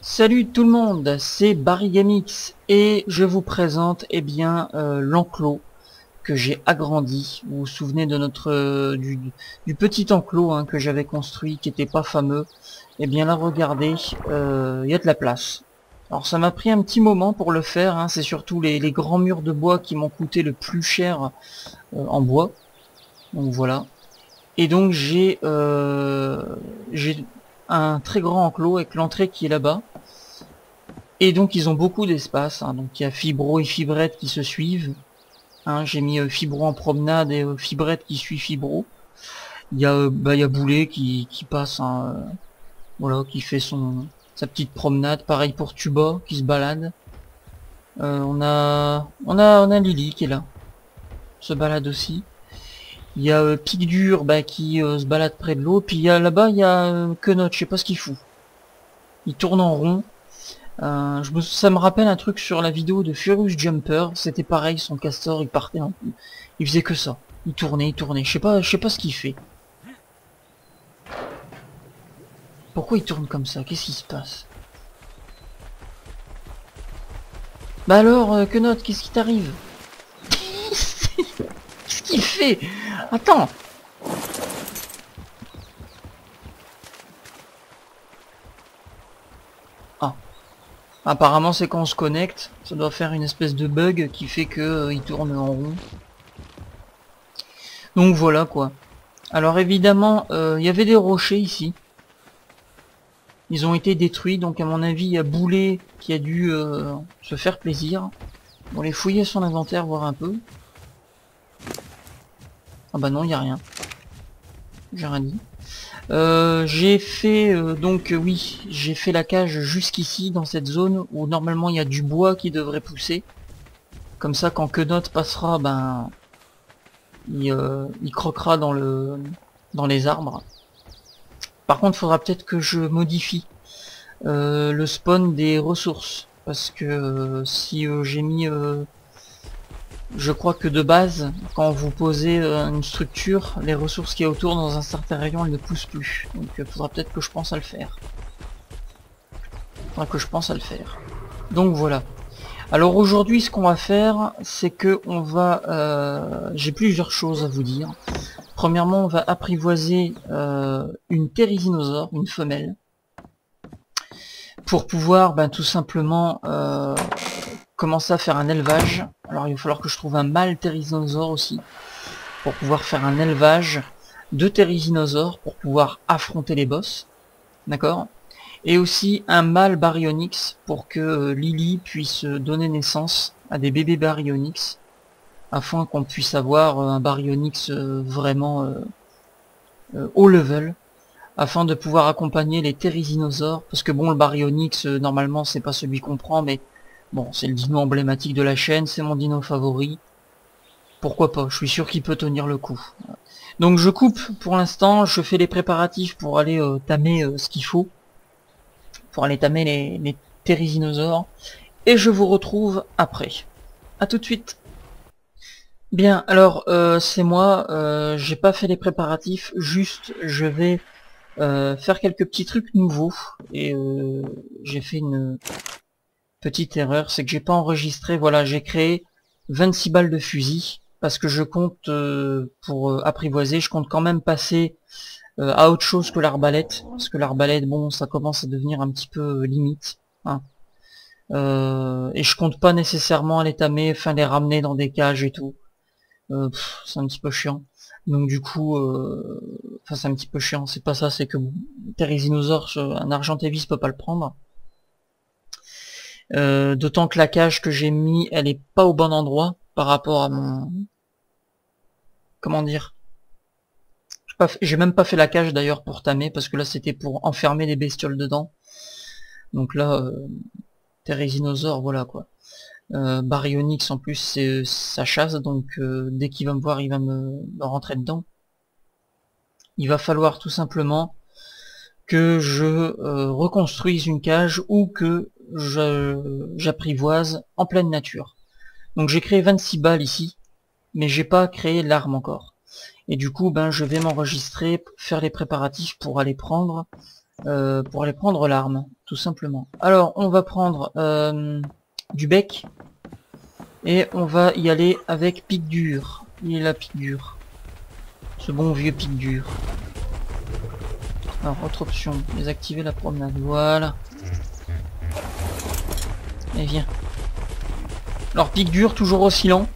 Salut tout le monde, c'est Barrygamix et je vous présente l'enclos que j'ai agrandi. Vous vous souvenez de du petit enclos que j'avais construit qui était pas fameux. Eh bien là regardez, il y a de la place. Alors ça m'a pris un petit moment pour le faire, c'est surtout les grands murs de bois qui m'ont coûté le plus cher en bois. Donc voilà. Et donc j'ai un très grand enclos avec l'entrée qui est là-bas. Et donc ils ont beaucoup d'espace, donc il y a Fibro et Fibrette qui se suivent. J'ai mis Fibro en promenade et Fibrette qui suit Fibro. Il y a Boulet qui passe, voilà, qui fait sa petite promenade. Pareil pour Tuba qui se balade. On a Lily qui est là, se balade aussi. Il y a Pic Dur qui se balade près de l'eau. Puis là-bas il y a Quenotte, je sais pas ce qu'il fout. Il tourne en rond. Ça me rappelle un truc sur la vidéo de Furious Jumper, c'était pareil, son castor il partait il faisait que ça. Il tournait, je sais pas ce qu'il fait. Pourquoi il tourne comme ça? Qu'est-ce qui se passe? Bah alors, Quenotte, qu'est-ce qui t'arrive? Qu'est-ce qu'il fait? Attends. Ah. Apparemment c'est quand on se connecte, ça doit faire une espèce de bug qui fait que il tourne en rond. Donc voilà quoi. Alors évidemment, il y avait des rochers ici. Ils ont été détruits, donc à mon avis, il y a Boulet qui a dû se faire plaisir. On les fouiller son inventaire, voir un peu. Ah bah non, il n'y a rien. J'ai rien dit. J'ai fait, oui, j'ai fait la cage jusqu'ici, dans cette zone où normalement il y a du bois qui devrait pousser. Comme ça, quand Quenotte passera, il croquera dans les arbres. Par contre, il faudra peut-être que je modifie le spawn des ressources. Parce que si j'ai mis... je crois que de base, quand vous posez une structure, les ressources qui y a autour dans un certain rayon, elles ne poussent plus. Donc il faudra peut-être que je pense à le faire. Donc voilà. Alors aujourd'hui, ce qu'on va faire, c'est que on va... j'ai plusieurs choses à vous dire. Premièrement, on va apprivoiser une thérisinosaure, une femelle, pour pouvoir tout simplement commencer à faire un élevage. Alors il va falloir que je trouve un mâle thérisinosaure aussi, pour pouvoir faire un élevage de thérisinosaures, pour pouvoir affronter les boss. D'accord? Et aussi un mâle baryonyx, pour que Lily puisse donner naissance à des bébés baryonyx, afin qu'on puisse avoir un baryonyx vraiment haut level, afin de pouvoir accompagner les thérisinosaures, parce que bon, le baryonyx normalement c'est pas celui qu'on prend, mais bon, c'est le dino emblématique de la chaîne, c'est mon dino favori, pourquoi pas, je suis sûr qu'il peut tenir le coup. Donc je coupe pour l'instant, je fais les préparatifs pour aller tamer ce qu'il faut, pour aller tamer les thérisinosaures, et je vous retrouve après. À tout de suite. Bien, alors c'est moi, j'ai pas fait les préparatifs, juste je vais faire quelques petits trucs nouveaux, et j'ai fait une petite erreur, c'est que j'ai pas enregistré, voilà, j'ai créé 26 balles de fusil, parce que je compte, pour apprivoiser, je compte quand même passer à autre chose que l'arbalète, parce que l'arbalète, bon, ça commence à devenir un petit peu limite, et je compte pas nécessairement les tamer, enfin les ramener dans des cages et tout. C'est un petit peu chiant. Donc du coup, enfin c'est un petit peu chiant, c'est pas ça, c'est que Thérisinosaure, un Argentavis peut pas le prendre. D'autant que la cage que j'ai mis, elle est pas au bon endroit par rapport à mon... Comment dire? J'ai même pas fait la cage d'ailleurs pour tamer, parce que là c'était pour enfermer les bestioles dedans. Donc là, Thérisinosaure, voilà quoi. Baryonyx en plus c'est sa chasse, donc dès qu'il va me voir il va me rentrer dedans. Il va falloir tout simplement que je reconstruise une cage ou que j'apprivoise en pleine nature. Donc j'ai créé 26 balles ici, mais j'ai pas créé l'arme encore. Et du coup je vais m'enregistrer, faire les préparatifs pour aller prendre pour aller prendre l'arme, tout simplement. Alors, on va prendre du bec, et on va y aller avec pic dur. Il est là, pic dur. Ce bon vieux pic dur. Alors, autre option, désactiver la promenade, voilà. Et viens. Alors, pic dur, toujours oscillant.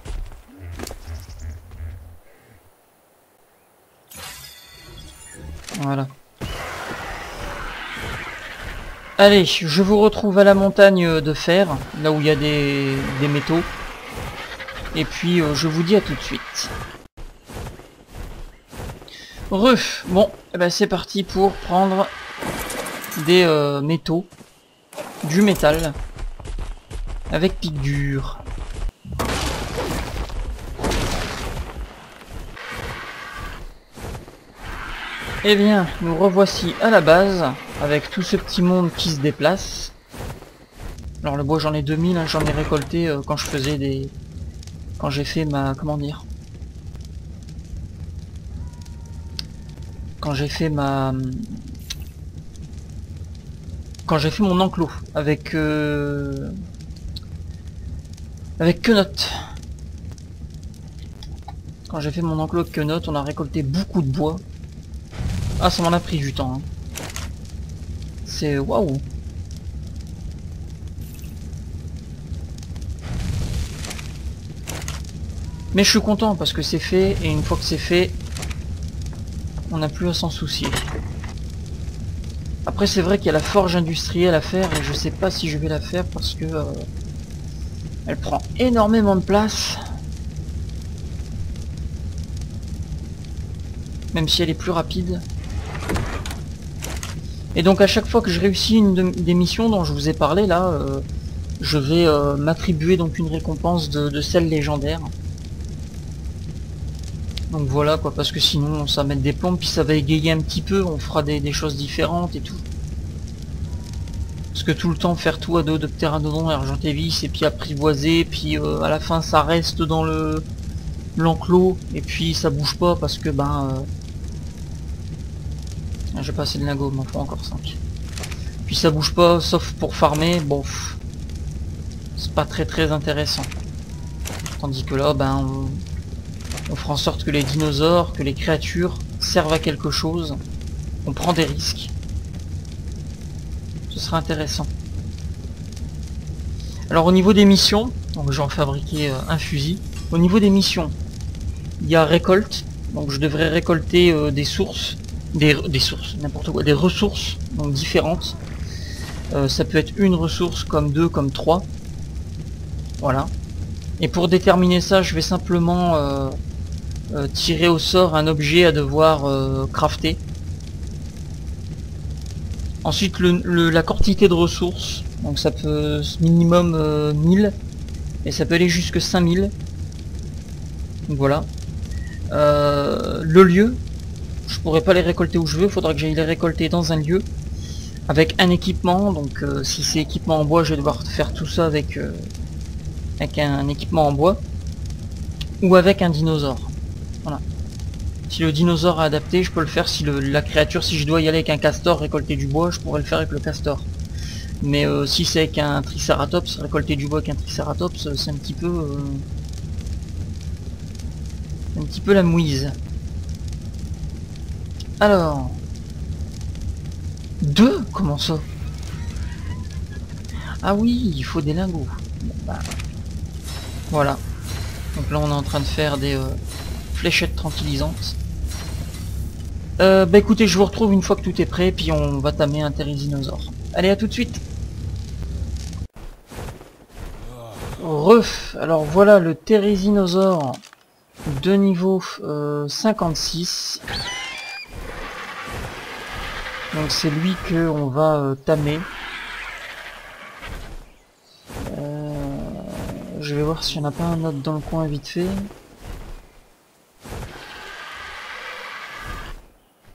Voilà. Allez, je vous retrouve à la montagne de fer, là où il y a des métaux. Et puis, je vous dis à tout de suite. Bon, eh ben c'est parti pour prendre des métaux, du métal, avec pic dur. Eh bien, nous revoici à la base, avec tout ce petit monde qui se déplace. Alors le bois j'en ai 2000, hein, j'en ai récolté quand je faisais des... Quand j'ai fait ma... Comment dire? Quand j'ai fait ma... Quand j'ai fait mon enclos, avec... Avec Quenotte. Quand j'ai fait mon enclos avec Quenotte, on a récolté beaucoup de bois. Ah, ça m'en a pris du temps. Hein. C'est... Waouh. Mais je suis content parce que c'est fait, et une fois que c'est fait, on n'a plus à s'en soucier. Après c'est vrai qu'il y a la forge industrielle à faire, et je sais pas si je vais la faire parce que... elle prend énormément de place. Même si elle est plus rapide. Et donc à chaque fois que je réussis une des missions dont je vous ai parlé là, je vais m'attribuer donc une récompense de sel légendaire. Donc voilà quoi, parce que sinon ça va mettre des plombs, puis ça va égayer un petit peu, on fera des choses différentes et tout. Parce que tout le temps faire tout à dos de pteranodon et argentévis, et puis apprivoiser, puis à la fin ça reste dans l'enclos, et puis ça bouge pas parce que j'ai pas assez de lingots, il m'en faut encore 5. Puis ça bouge pas, sauf pour farmer, bon, c'est pas très intéressant. Tandis que là, on fera en sorte que les dinosaures, que les créatures servent à quelque chose. On prend des risques. Ce sera intéressant. Alors au niveau des missions, donc je vais en fabriquer un fusil. Au niveau des missions, il y a récolte. Donc je devrais récolter des sources. Des sources, n'importe quoi, des ressources donc différentes. Ça peut être une ressource, comme 2, comme 3. Voilà. Et pour déterminer ça, je vais simplement tirer au sort un objet à devoir crafter. Ensuite la quantité de ressources, donc ça peut minimum 1000 et ça peut aller jusque 5000. Donc voilà. Le lieu, je pourrais pas les récolter où je veux, il faudra que j'aille les récolter dans un lieu avec un équipement. Donc si c'est équipement en bois, je vais devoir faire tout ça avec un équipement en bois ou avec un dinosaure. Voilà. Si le dinosaure est adapté, je peux le faire. Si la créature, si je dois y aller avec un castor récolter du bois, je pourrais le faire avec le castor. Mais si c'est avec un triceratops, récolter du bois avec un triceratops, c'est un petit peu la mouise. Alors 2, comment ça? Ah oui, il faut des lingots. Bon, voilà. Donc là on est en train de faire des fléchettes tranquillisantes. Écoutez, je vous retrouve une fois que tout est prêt, puis on va tamer un thérisinosaure. Allez, à tout de suite. Alors voilà le thérisinosaure de niveau 56. Donc c'est lui que on va tamer. Je vais voir s'il n'y en a pas un autre dans le coin vite fait.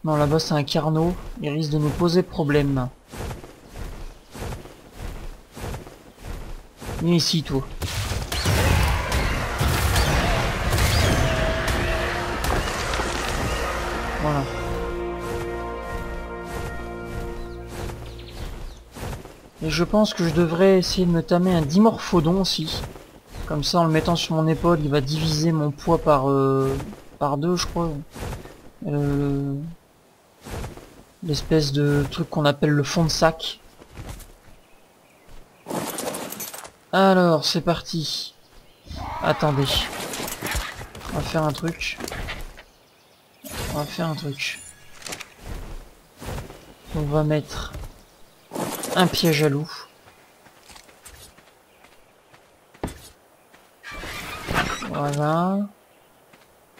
Non, là-bas c'est un carnot, il risque de nous poser problème. Viens ici toi. Voilà. Et je pense que je devrais essayer de me tamer un dimorphodon aussi. Comme ça, en le mettant sur mon épaule, il va diviser mon poids par deux, je crois. L'espèce de truc qu'on appelle le fond de sac. Alors, c'est parti. Attendez. On va faire un truc. On va faire un truc. On va mettre un piège à loup. Voilà.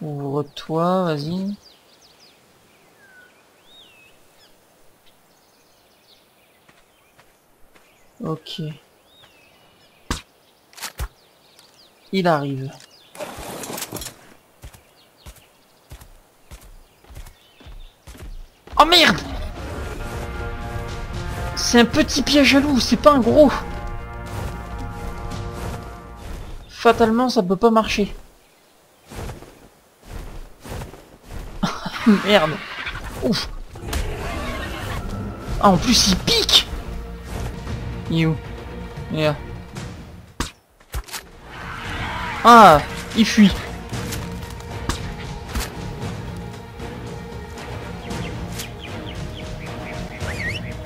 Ouvre-toi, vas-y. Ok. Il arrive. Oh merde! C'est un petit piège à loup, c'est pas un gros. Fatalement, ça peut pas marcher. Merde. Ouf. Ah, en plus, il pique. Il est où? Il est là. Ah, il fuit.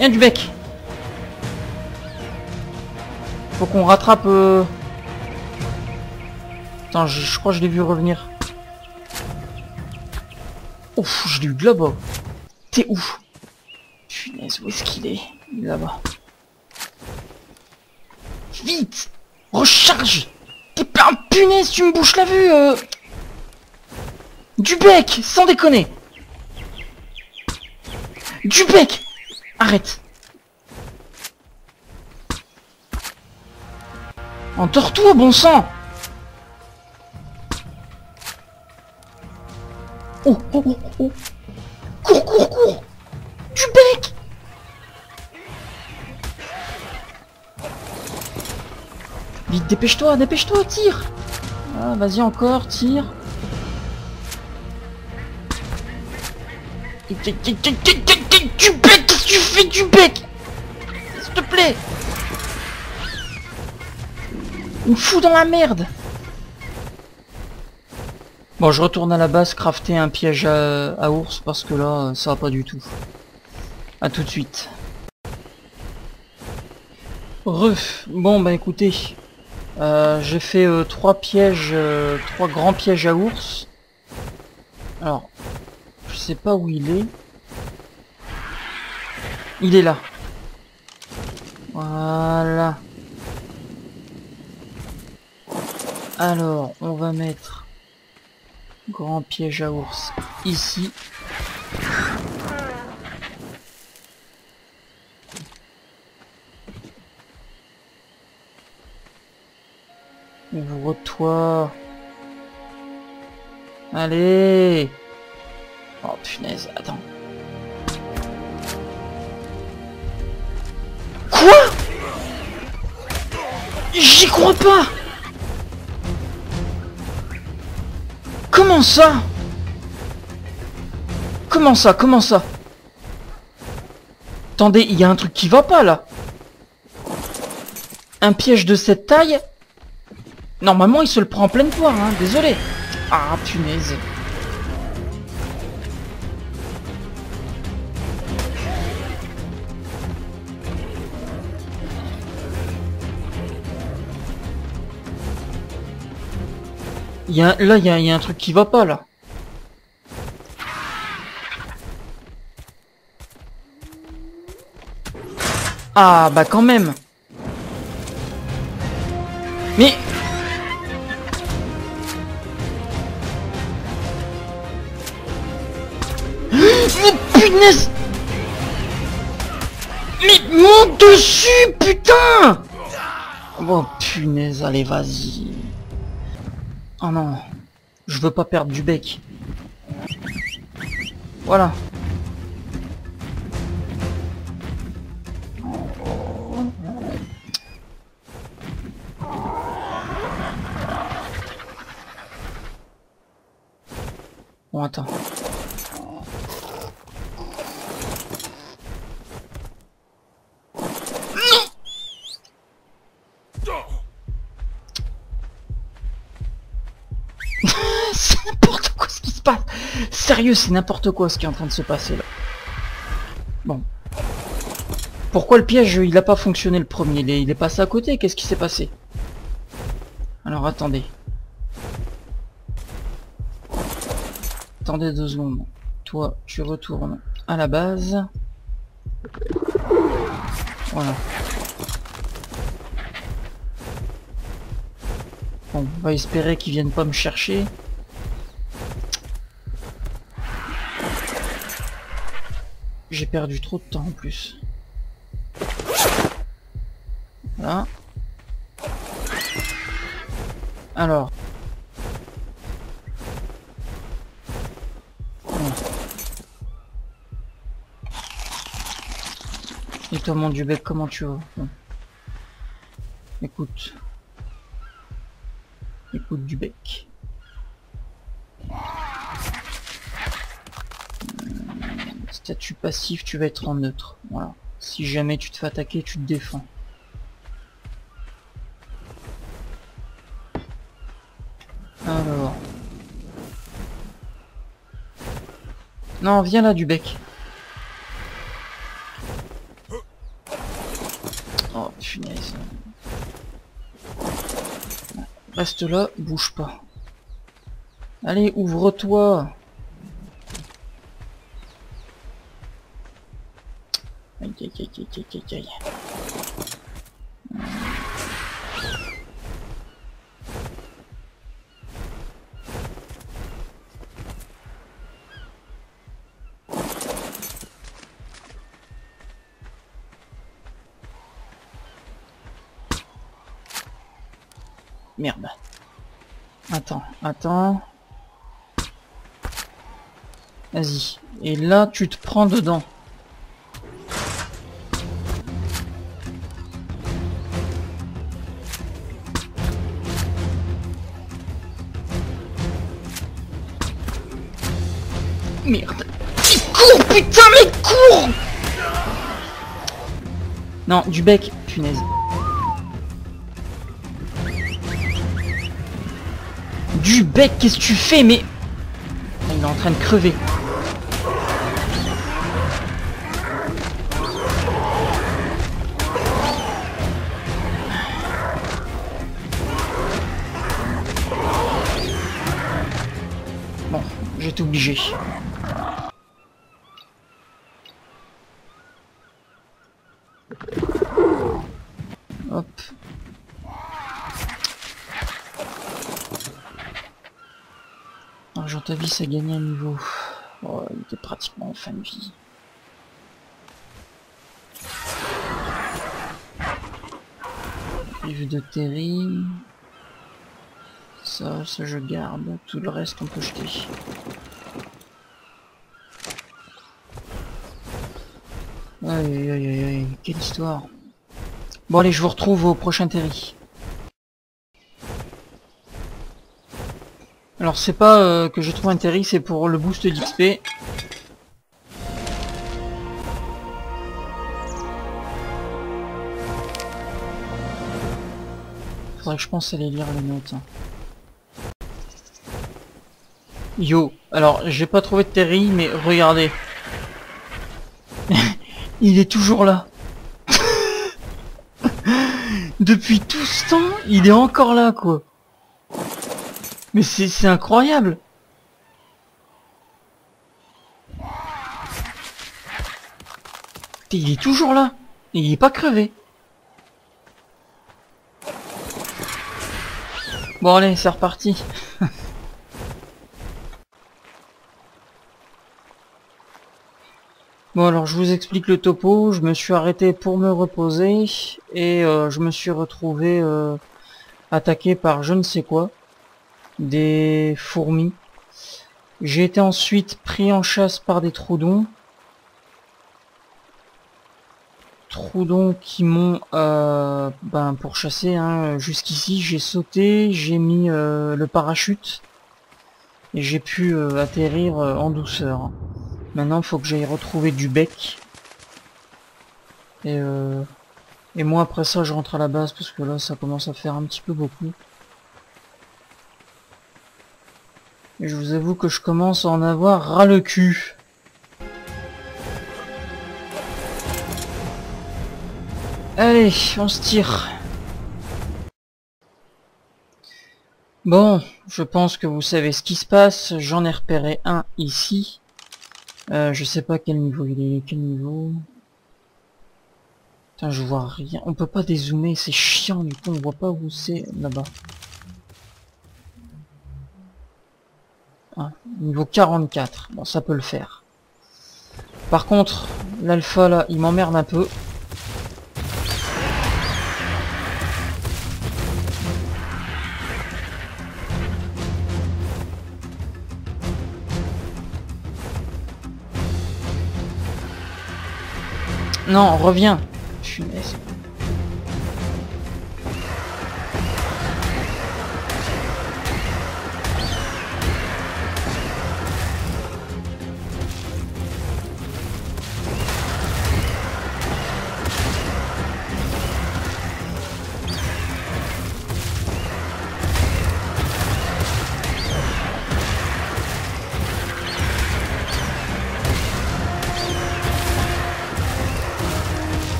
Et un du bec. Faut qu'on rattrape... Attends, je crois que je l'ai vu revenir. Ouf, je l'ai eu de là-bas. T'es où? Punaise, où est-ce qu'il est? Il est là-bas. Vite! Recharge! T'es pas un punaise, tu me bouches la vue Du bec! Sans déconner! Du bec! Arrête! Entorre-toi, bon sang! Oh, oh, oh, oh! Cours, cours, cours! Du bec! Vite, dépêche-toi, dépêche-toi, tire! Ah, vas-y encore, tire. Du bec, qu'est-ce que tu fais du bec? S'il te plaît! Il me fout dans la merde! Bon, je retourne à la base crafter un piège à ours parce que là, ça va pas du tout. A tout de suite. Bon bah écoutez, j'ai fait 3 pièges, 3 grands pièges à ours. Alors, je sais pas où il est. Il est là. Voilà. Alors, on va mettre grand piège à ours ici. Ouvre-toi. Allez. Oh punaise, attends. Quoi? J'y crois pas. Comment ça? Comment ça? Comment ça? Attendez, il y a un truc qui va pas là. Un piège de cette taille? Normalement il se le prend en pleine poire, hein, désolé. Ah punaise. Là il y a un truc qui va pas là. Ah bah quand même. Mais... Mais punaise! Mais monte dessus, putain! Oh punaise, allez vas-y. Oh non, je veux pas perdre du bec. Voilà. Bon, attends. Non! C'est n'importe quoi ce qui se passe. Sérieux, c'est n'importe quoi ce qui est en train de se passer là. Bon. Pourquoi le piège, il a pas fonctionné le premier? Il est passé à côté, qu'est-ce qui s'est passé? Alors attendez. Attendez 2 secondes. Toi, tu retournes à la base. Voilà. Bon, on va espérer qu'ils viennent pas me chercher. J'ai perdu trop de temps en plus. Voilà. Alors. Bon. Et toi mon dieu bec, comment tu vas? Bon. Écoute. Écoute du bec. Statut passif, tu vas être en neutre. Voilà. Si jamais tu te fais attaquer, tu te défends. Alors. Non, viens là du bec. Oh punaise. Reste là, bouge pas. Allez, ouvre-toi. Aïe aïe aïe aïe aïe aïe aïe. Merde. Attends, attends. Vas-y. Et là, tu te prends dedans. Merde. Il court, putain, mais cours! Non, du bec, punaise. Du bec, qu'est-ce que tu fais? Mais... il est en train de crever. Bon, j'étais obligé. Hop. Argent à vie, ça gagne un niveau. Oh, il était pratiquement en fin de vie. Livre de Terry. Ça je garde. Tout le reste on peut jeter. Aïe aïe aïe aïe, quelle histoire. Bon allez, je vous retrouve au prochain Terry. Alors c'est pas que j'ai trouvé un Terry, c'est pour le boost d'XP. Faudrait que je pense aller lire les notes. Yo, alors j'ai pas trouvé de Terry, mais regardez. Il est toujours là. Depuis tout ce temps, il est encore là quoi. Mais c'est incroyable. Il est toujours là. Et il est pas crevé. Bon allez, c'est reparti. Bon alors je vous explique le topo. Je me suis arrêté pour me reposer. Et je me suis retrouvé attaqué par je ne sais quoi. Des fourmis. J'ai été ensuite pris en chasse par des troudons. Troudons qui m'ont pour chasser hein, jusqu'ici. J'ai sauté, j'ai mis le parachute. Et j'ai pu atterrir en douceur. Maintenant il faut que j'aille retrouver du bec. Et moi après ça je rentre à la base parce que là ça commence à faire un petit peu beaucoup. Et je vous avoue que je commence à en avoir ras le cul. Allez, on se tire. Bon, je pense que vous savez ce qui se passe. J'en ai repéré un ici. Je sais pas quel niveau il est. Quel niveau? Putain, je vois rien. On peut pas dézoomer, c'est chiant du coup, on voit pas où c'est là-bas. Ah, niveau 44. Bon, ça peut le faire. Par contre, l'alpha là, il m'emmerde un peu. Non, reviens. Punaise.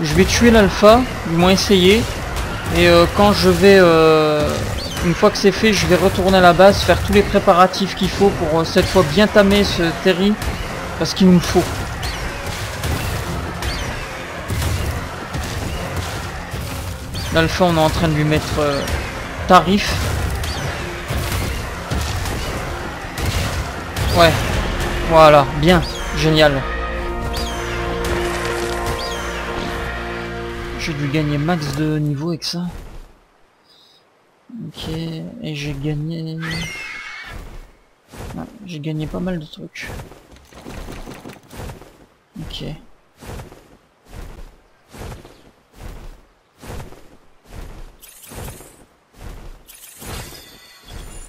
Je vais tuer l'alpha, du moins essayer. Et quand je vais... une fois que c'est fait, je vais retourner à la base, faire tous les préparatifs qu'il faut pour cette fois bien tamer ce Terry. Parce qu'il nous le faut. L'alpha, on est en train de lui mettre tarif. Ouais. Voilà, bien. Génial. J'ai dû gagner max de niveau avec ça. Ok, et j'ai gagné... Ah, j'ai gagné pas mal de trucs. Ok.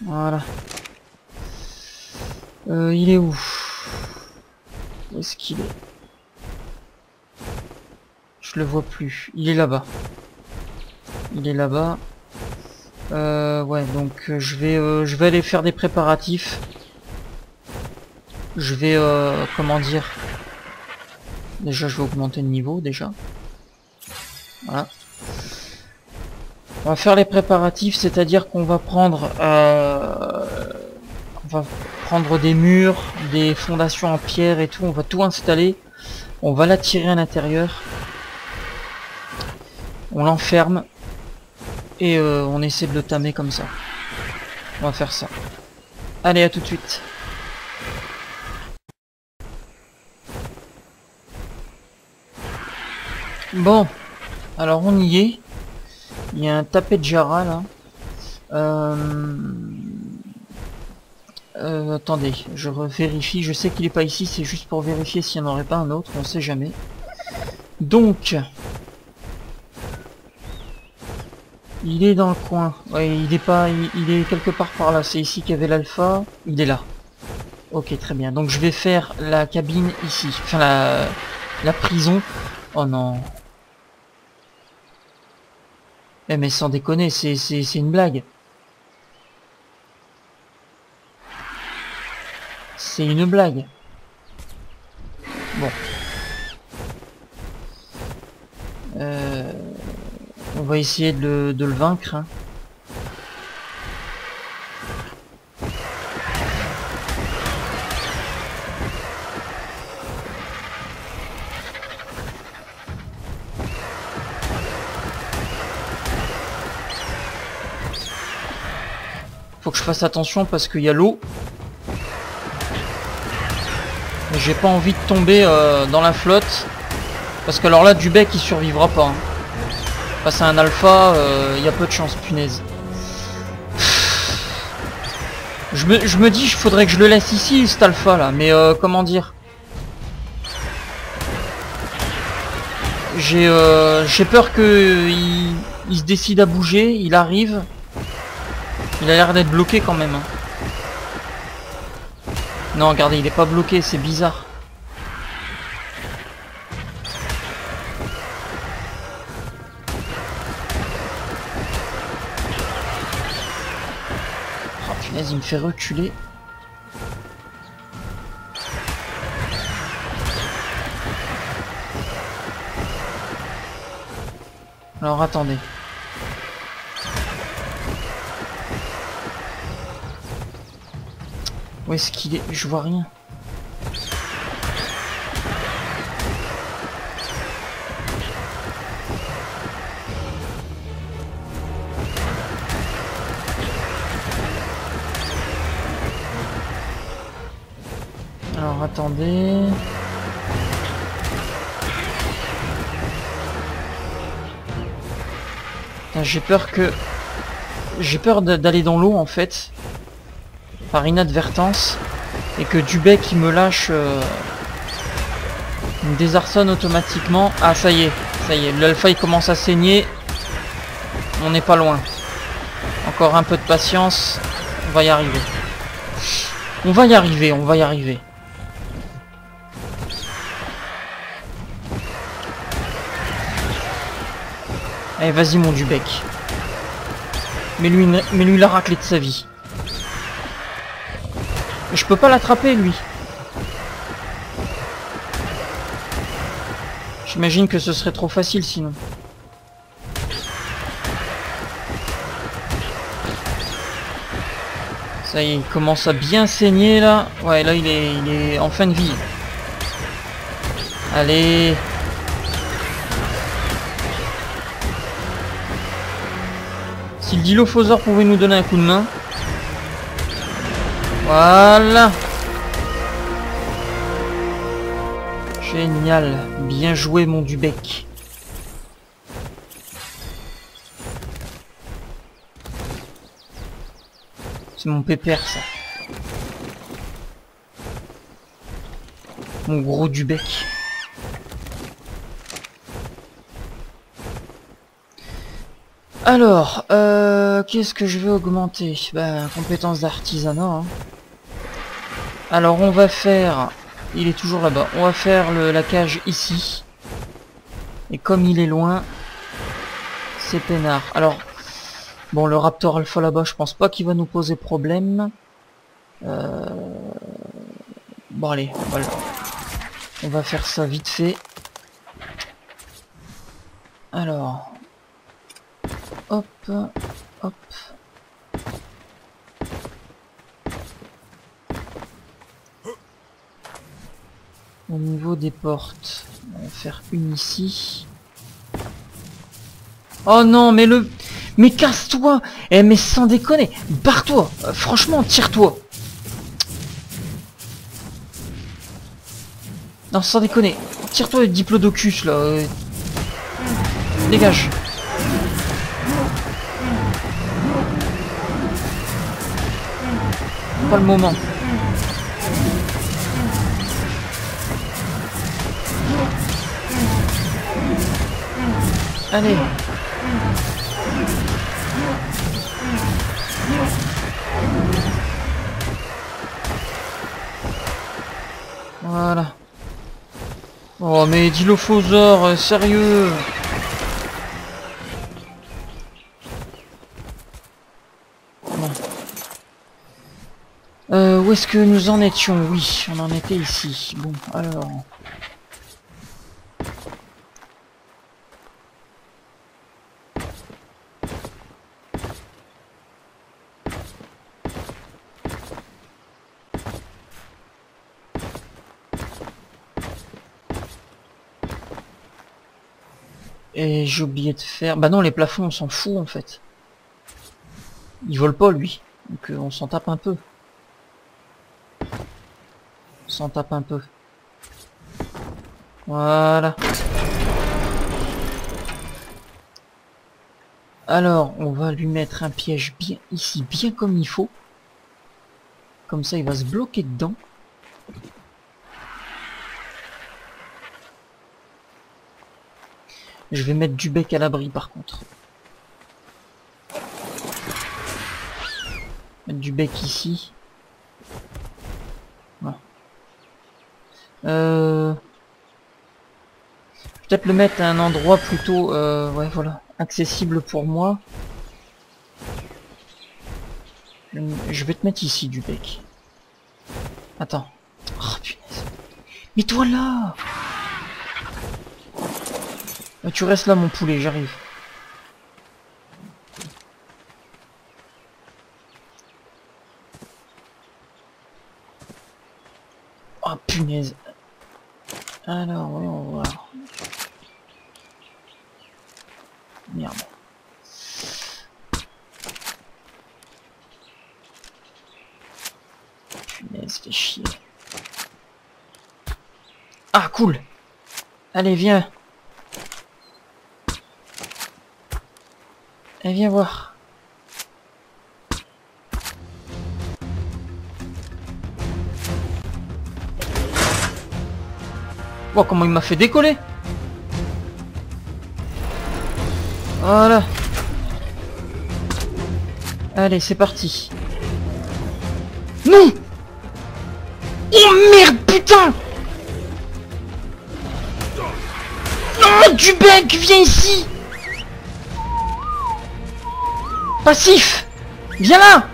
Voilà. Il est où? Où est-ce qu'il est? Je le vois plus. Il est là-bas. Il est là-bas. Ouais, donc je vais aller faire des préparatifs. Je vais, comment dire... Déjà, je vais augmenter le niveau, déjà. Voilà. On va faire les préparatifs, c'est-à-dire qu'on va prendre... on va prendre des murs, des fondations en pierre et tout. On va tout installer. On va l'attirer à l'intérieur. On l'enferme. Et on essaie de le tamer comme ça. On va faire ça. Allez, à tout de suite. Bon, alors on y est. Il y a un tapet de Jara là. Attendez, je vérifie. Je sais qu'il est pas ici, c'est juste pour vérifier s'il n'y en aurait pas un autre, on sait jamais. Donc, il est dans le coin. Ouais, il est pas, il est quelque part par là. C'est ici qu'il y avait l'alpha. Il est là. Ok, très bien. Donc je vais faire la cabine ici. Enfin la prison. Oh non. Eh mais sans déconner, c'est une blague. C'est une blague. Bon. On va essayer de le vaincre. Hein. Faut que je fasse attention parce qu'il y a l'eau. J'ai pas envie de tomber dans la flotte. Parce que alors là, du bec il survivra pas. Hein. Face à un alpha, il y a peu de chance, punaise. Je me dis, il faudrait que je le laisse ici, cet alpha là. Mais comment dire? J'ai peur que il se décide à bouger, il arrive. Il a l'air d'être bloqué quand même. Hein. Non, regardez, il est pas bloqué, c'est bizarre. Oh punaise, il me fait reculer. Alors attendez. Où est-ce qu'il est? Je vois rien. Alors attendez. J'ai peur que... J'ai peur d'aller dans l'eau en fait. Par inadvertance. Et que Dubec il me lâche... il me désarçonne automatiquement. Ah ça y est. Ça y est. L'alpha il commence à saigner. On n'est pas loin. Encore un peu de patience. On va y arriver. On va y arriver. On va y arriver. Allez, vas-y mon Dubec. Mets-lui la raclée de sa vie. Je peux pas l'attraper lui. J'imagine que ce serait trop facile sinon. Ça y est, il commence à bien saigner là. Ouais, là il est en fin de vie. Allez. Si le dilophosaure pouvait nous donner un coup de main. Voilà. Génial. Bien joué mon Dubec. C'est mon pépère ça. Mon gros Dubec. Alors, qu'est-ce que je vais augmenter? Ben, compétences d'artisanat. Hein. Alors, on va faire... Il est toujours là-bas. On va faire la cage ici. Et comme il est loin, c'est peinard. Alors, bon, le Raptor Alpha là-bas, je pense pas qu'il va nous poser problème. Bon, allez, voilà. On va faire ça vite fait. Alors... Hop, hop. Au niveau des portes, on va faire une ici. Oh non, mais le... Mais casse-toi! Eh mais sans déconner, barre-toi! Franchement, tire-toi! Non, sans déconner, tire-toi le Diplodocus là. Dégage! Pas le moment. Allez. Voilà. Oh mais Dilophosaure, sérieux. Où est-ce que nous en étions? Oui, on en était ici. Bon, alors... Et j'ai oublié de faire... Bah non, les plafonds, on s'en fout en fait. Il vole pas lui. Donc on s'en tape un peu. On s'en tape un peu. Voilà. Alors, on va lui mettre un piège bien ici, bien comme il faut. Comme ça, il va se bloquer dedans. Je vais mettre Dubec à l'abri par contre. du bec ici. Voilà. Peut-être le mettre à un endroit plutôt ouais voilà, accessible pour moi. Je vais te mettre ici du bec. Attends. Oh punaise. Mais toi là. Tu restes là mon poulet, j'arrive. Oh punaise. Alors oui on va voir. Merde. Punaise, fait chier. Ah cool. Allez viens. Allez viens voir. Oh comment il m'a fait décoller. Voilà. Allez c'est parti. Non. Oh merde putain. Non du bec, viens ici. Passif. Viens là.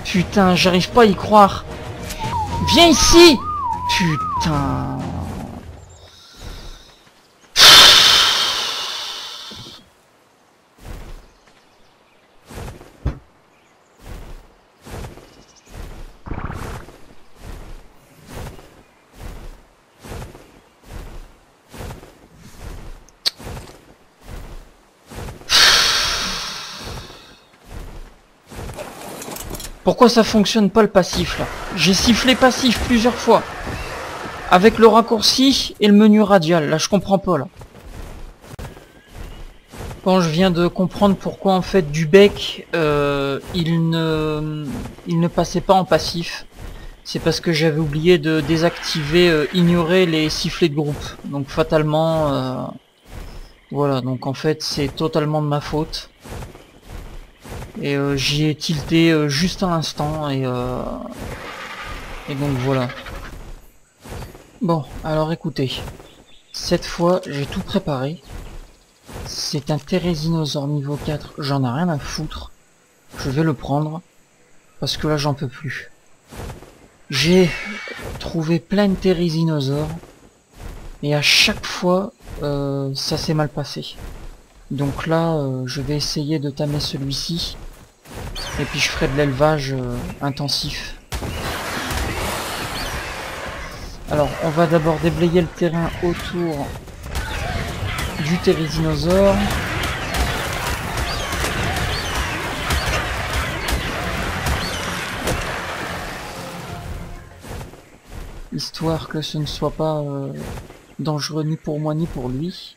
Putain, j'arrive pas à y croire. Viens ici. Putain. Pourquoi ça fonctionne pas le passif là? J'ai sifflé passif plusieurs fois. Avec le raccourci et le menu radial. Là je comprends pas là. Quand je viens de comprendre pourquoi en fait du bec il ne passait pas en passif. C'est parce que j'avais oublié de désactiver, ignorer les sifflets de groupe. Donc fatalement voilà, donc en fait c'est totalement de ma faute. Et j'y ai tilté juste à l'instant et donc voilà. Bon, alors écoutez. Cette fois, j'ai tout préparé. C'est un Thérézinosaure niveau 4. J'en ai rien à foutre. Je vais le prendre. Parce que là, j'en peux plus. J'ai trouvé plein de Thérézinosaures. Et à chaque fois, ça s'est mal passé. Donc là, je vais essayer de tamer celui-ci. Et puis je ferai de l'élevage intensif. Alors, on va d'abord déblayer le terrain autour du Thérézinosaure. Histoire que ce ne soit pas dangereux ni pour moi ni pour lui.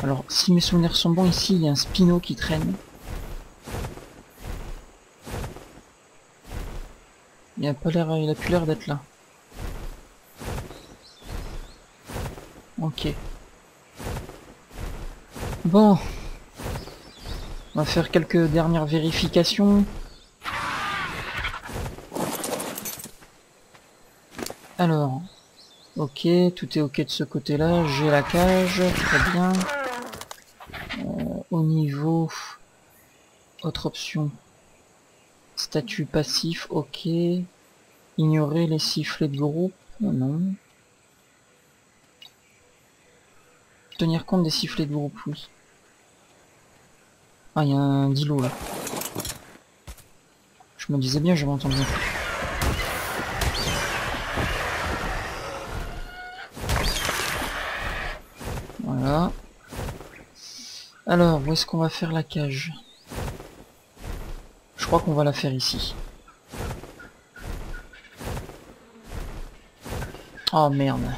Alors, si mes souvenirs sont bons, ici, il y a un Spino qui traîne. Il a plus l'air d'être là. Ok. Bon. On va faire quelques dernières vérifications. Alors. Ok, tout est ok de ce côté-là. J'ai la cage, très bien. Au niveau... Autre option. Statut passif, ok. Ignorer les sifflets de groupe, non. Tenir compte des sifflets de groupe, oui. Ah, il y a un dilo là. Je me disais bien, j'avais entendu. Voilà. Alors, où est-ce qu'on va faire la cage? Je crois qu'on va la faire ici. Oh merde.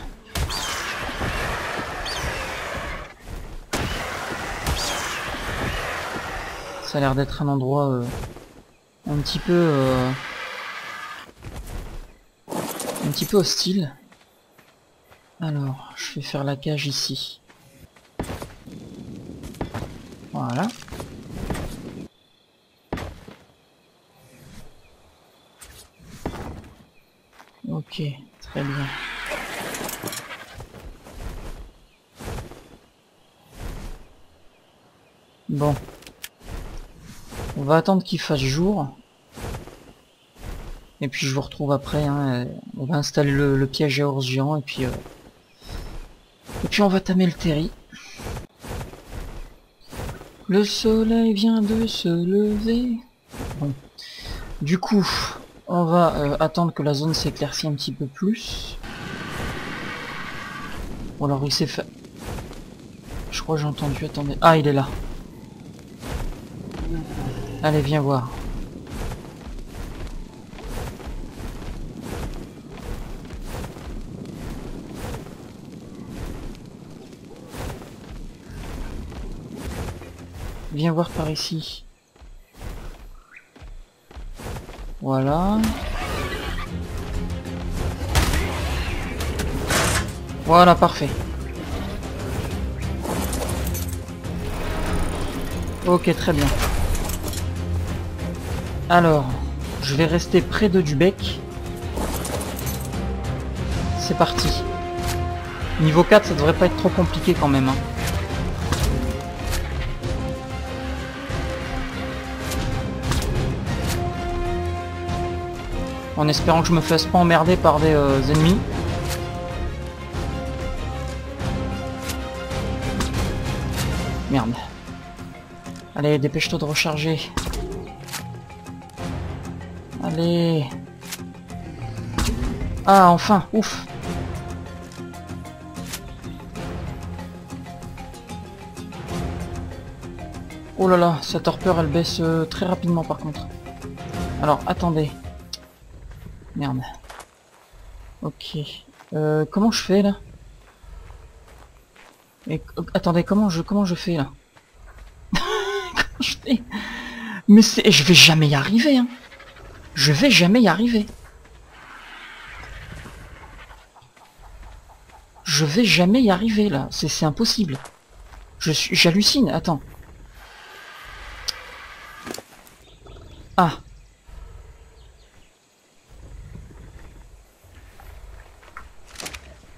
Ça a l'air d'être un endroit un petit peu hostile. Alors, je vais faire la cage ici. Voilà. Ok, très bien. Bon. On va attendre qu'il fasse jour. Et puis je vous retrouve après. Hein. On va installer le piège à ours géant et puis on va tamer le terri. Le soleil vient de se lever. Bon. Du coup, on va attendre que la zone s'éclaircisse un petit peu plus. Bon alors il s'est fait... Je crois que j'ai entendu, attendez. Ah, il est là. Allez, viens voir. Viens voir par ici. Voilà. Voilà, parfait. Ok, très bien. Alors, je vais rester près de du bec. C'est parti. Niveau 4, ça devrait pas être trop compliqué quand même. Hein. En espérant que je me fasse pas emmerder par des ennemis. Merde. Allez, dépêche-toi de recharger. Allez. Ah, enfin, ouf. Oh là là, sa torpeur elle baisse très rapidement par contre. Alors, attendez. Merde. Ok. Comment je fais là? Et, attendez, comment je fais là? Comment je fais? Mais c'est... Je vais jamais y arriver, hein. Je vais jamais y arriver. Je vais jamais y arriver là. C'est impossible. J'hallucine. Attends. Ah.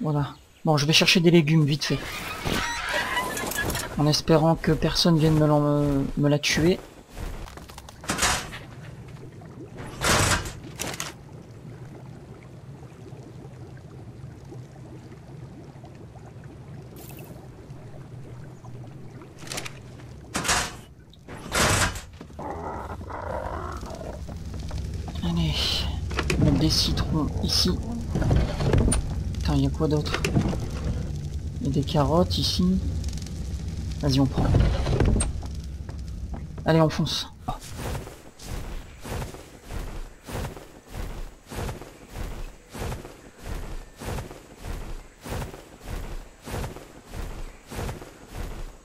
Voilà. Bon, je vais chercher des légumes vite fait. En espérant que personne vienne me la tuer. Allez. Mettre des citrons ici. Attends, il y a quoi d'autre? Il y a des carottes ici. Vas-y, on prend. Allez, on fonce.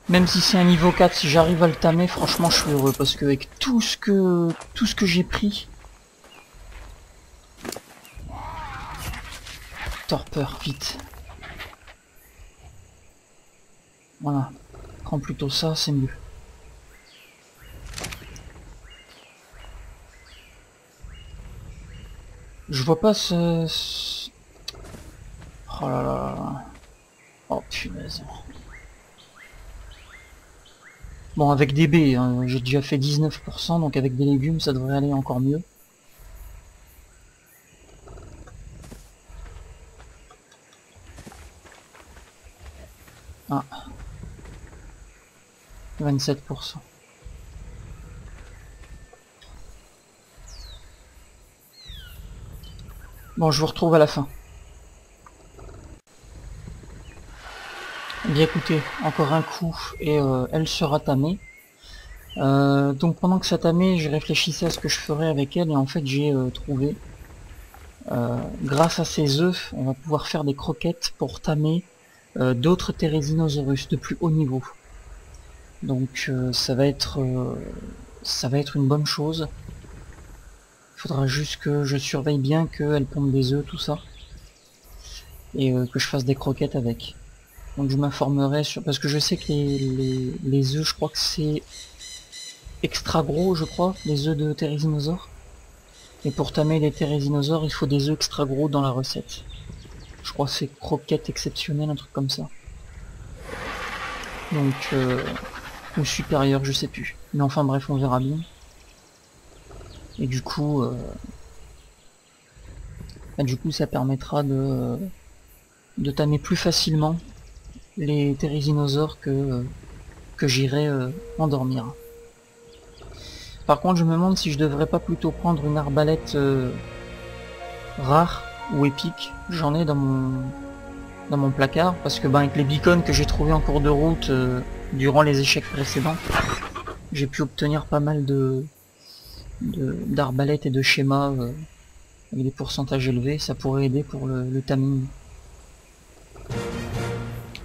Même si c'est un niveau 4, si j'arrive à le tamer, franchement je suis heureux parce que avec tout ce que j'ai pris. Torpeur, vite. Voilà. Prends plutôt ça, c'est mieux. Je vois pas ce... Oh là là là. Oh punaise. Bon, avec des baies, hein, j'ai déjà fait 19%, donc avec des légumes, ça devrait aller encore mieux. Ah. 27%. Bon, je vous retrouve à la fin. Bien écoutez, encore un coup et elle sera tamée. Donc pendant que ça tamait, je réfléchissais à ce que je ferais avec elle et en fait j'ai trouvé, grâce à ces œufs, on va pouvoir faire des croquettes pour tamer d'autres Therizinosaurus de plus haut niveau. Donc ça va être une bonne chose. Il faudra juste que je surveille bien qu'elle pompe des œufs, tout ça. Et que je fasse des croquettes avec. Donc je m'informerai sur... Parce que je sais que les œufs, je crois que c'est extra gros, je crois, les œufs de Therizinosaure. Et pour tamer les Therizinosaures, il faut des œufs extra gros dans la recette. Je crois que c'est croquette exceptionnelle, un truc comme ça. Donc, ou supérieur, je sais plus. Mais enfin bref, on verra bien. Et du coup, ça permettra de tamer plus facilement les Therizinosaures que j'irai endormir. Par contre, je me demande si je devrais pas plutôt prendre une arbalète rare ou épique. J'en ai dans mon placard, parce que avec les beacons que j'ai trouvé en cours de route durant les échecs précédents, j'ai pu obtenir pas mal d'arbalètes et de schémas avec des pourcentages élevés. Ça pourrait aider pour le taming.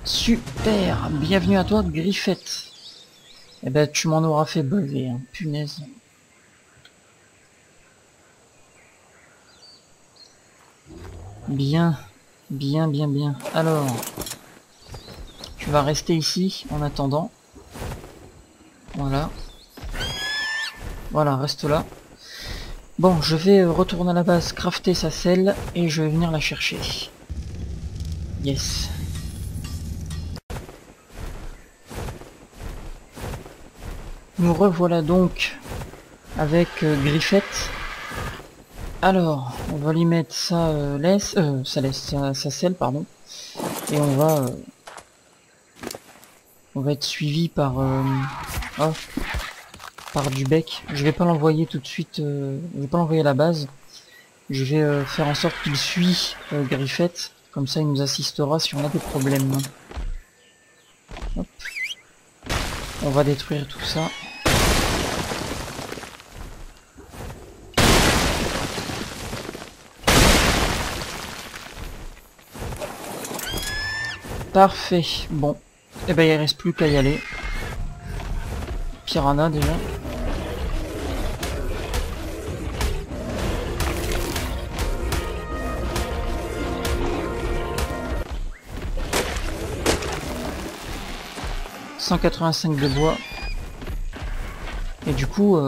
Super, bienvenue à toi Griffette. Eh ben tu m'en auras fait beuver, hein. Punaise. Bien, bien, bien, bien. Alors, tu vas rester ici en attendant. Voilà. Voilà, reste là. Bon, je vais retourner à la base, crafter sa selle, et je vais venir la chercher. Yes. Nous revoilà donc avec Griffette. Alors, on va lui mettre sa selle, pardon. Et on va être suivi par par du bec. Je vais pas l'envoyer tout de suite, je vais pas l'envoyer à la base. Je vais faire en sorte qu'il suit Griffette. Comme ça, il nous assistera si on a des problèmes. Hop. On va détruire tout ça. Parfait. Bon. Et ben il reste plus qu'à y aller. Piranha déjà. « 185 de bois. Et du coup,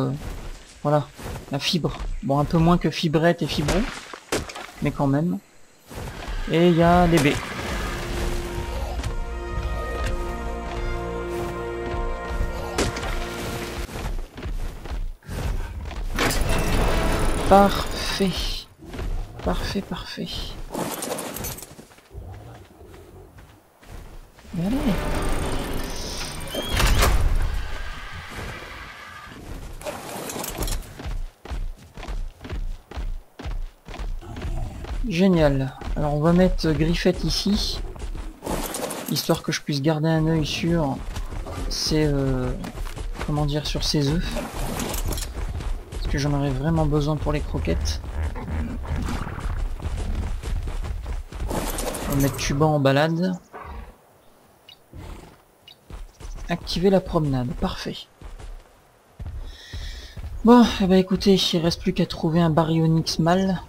voilà, la fibre. Bon, un peu moins que fibrette et fibron, mais quand même. Et il y a les baies. Parfait. Parfait, parfait. Allez. Génial. Alors on va mettre Griffette ici, histoire que je puisse garder un œil sur ces comment dire, sur ces œufs, parce que j'en aurais vraiment besoin pour les croquettes. On va mettre Tuba en balade. Activer la promenade, parfait. Bon, eh ben écoutez, il reste plus qu'à trouver un baryonyx mâle.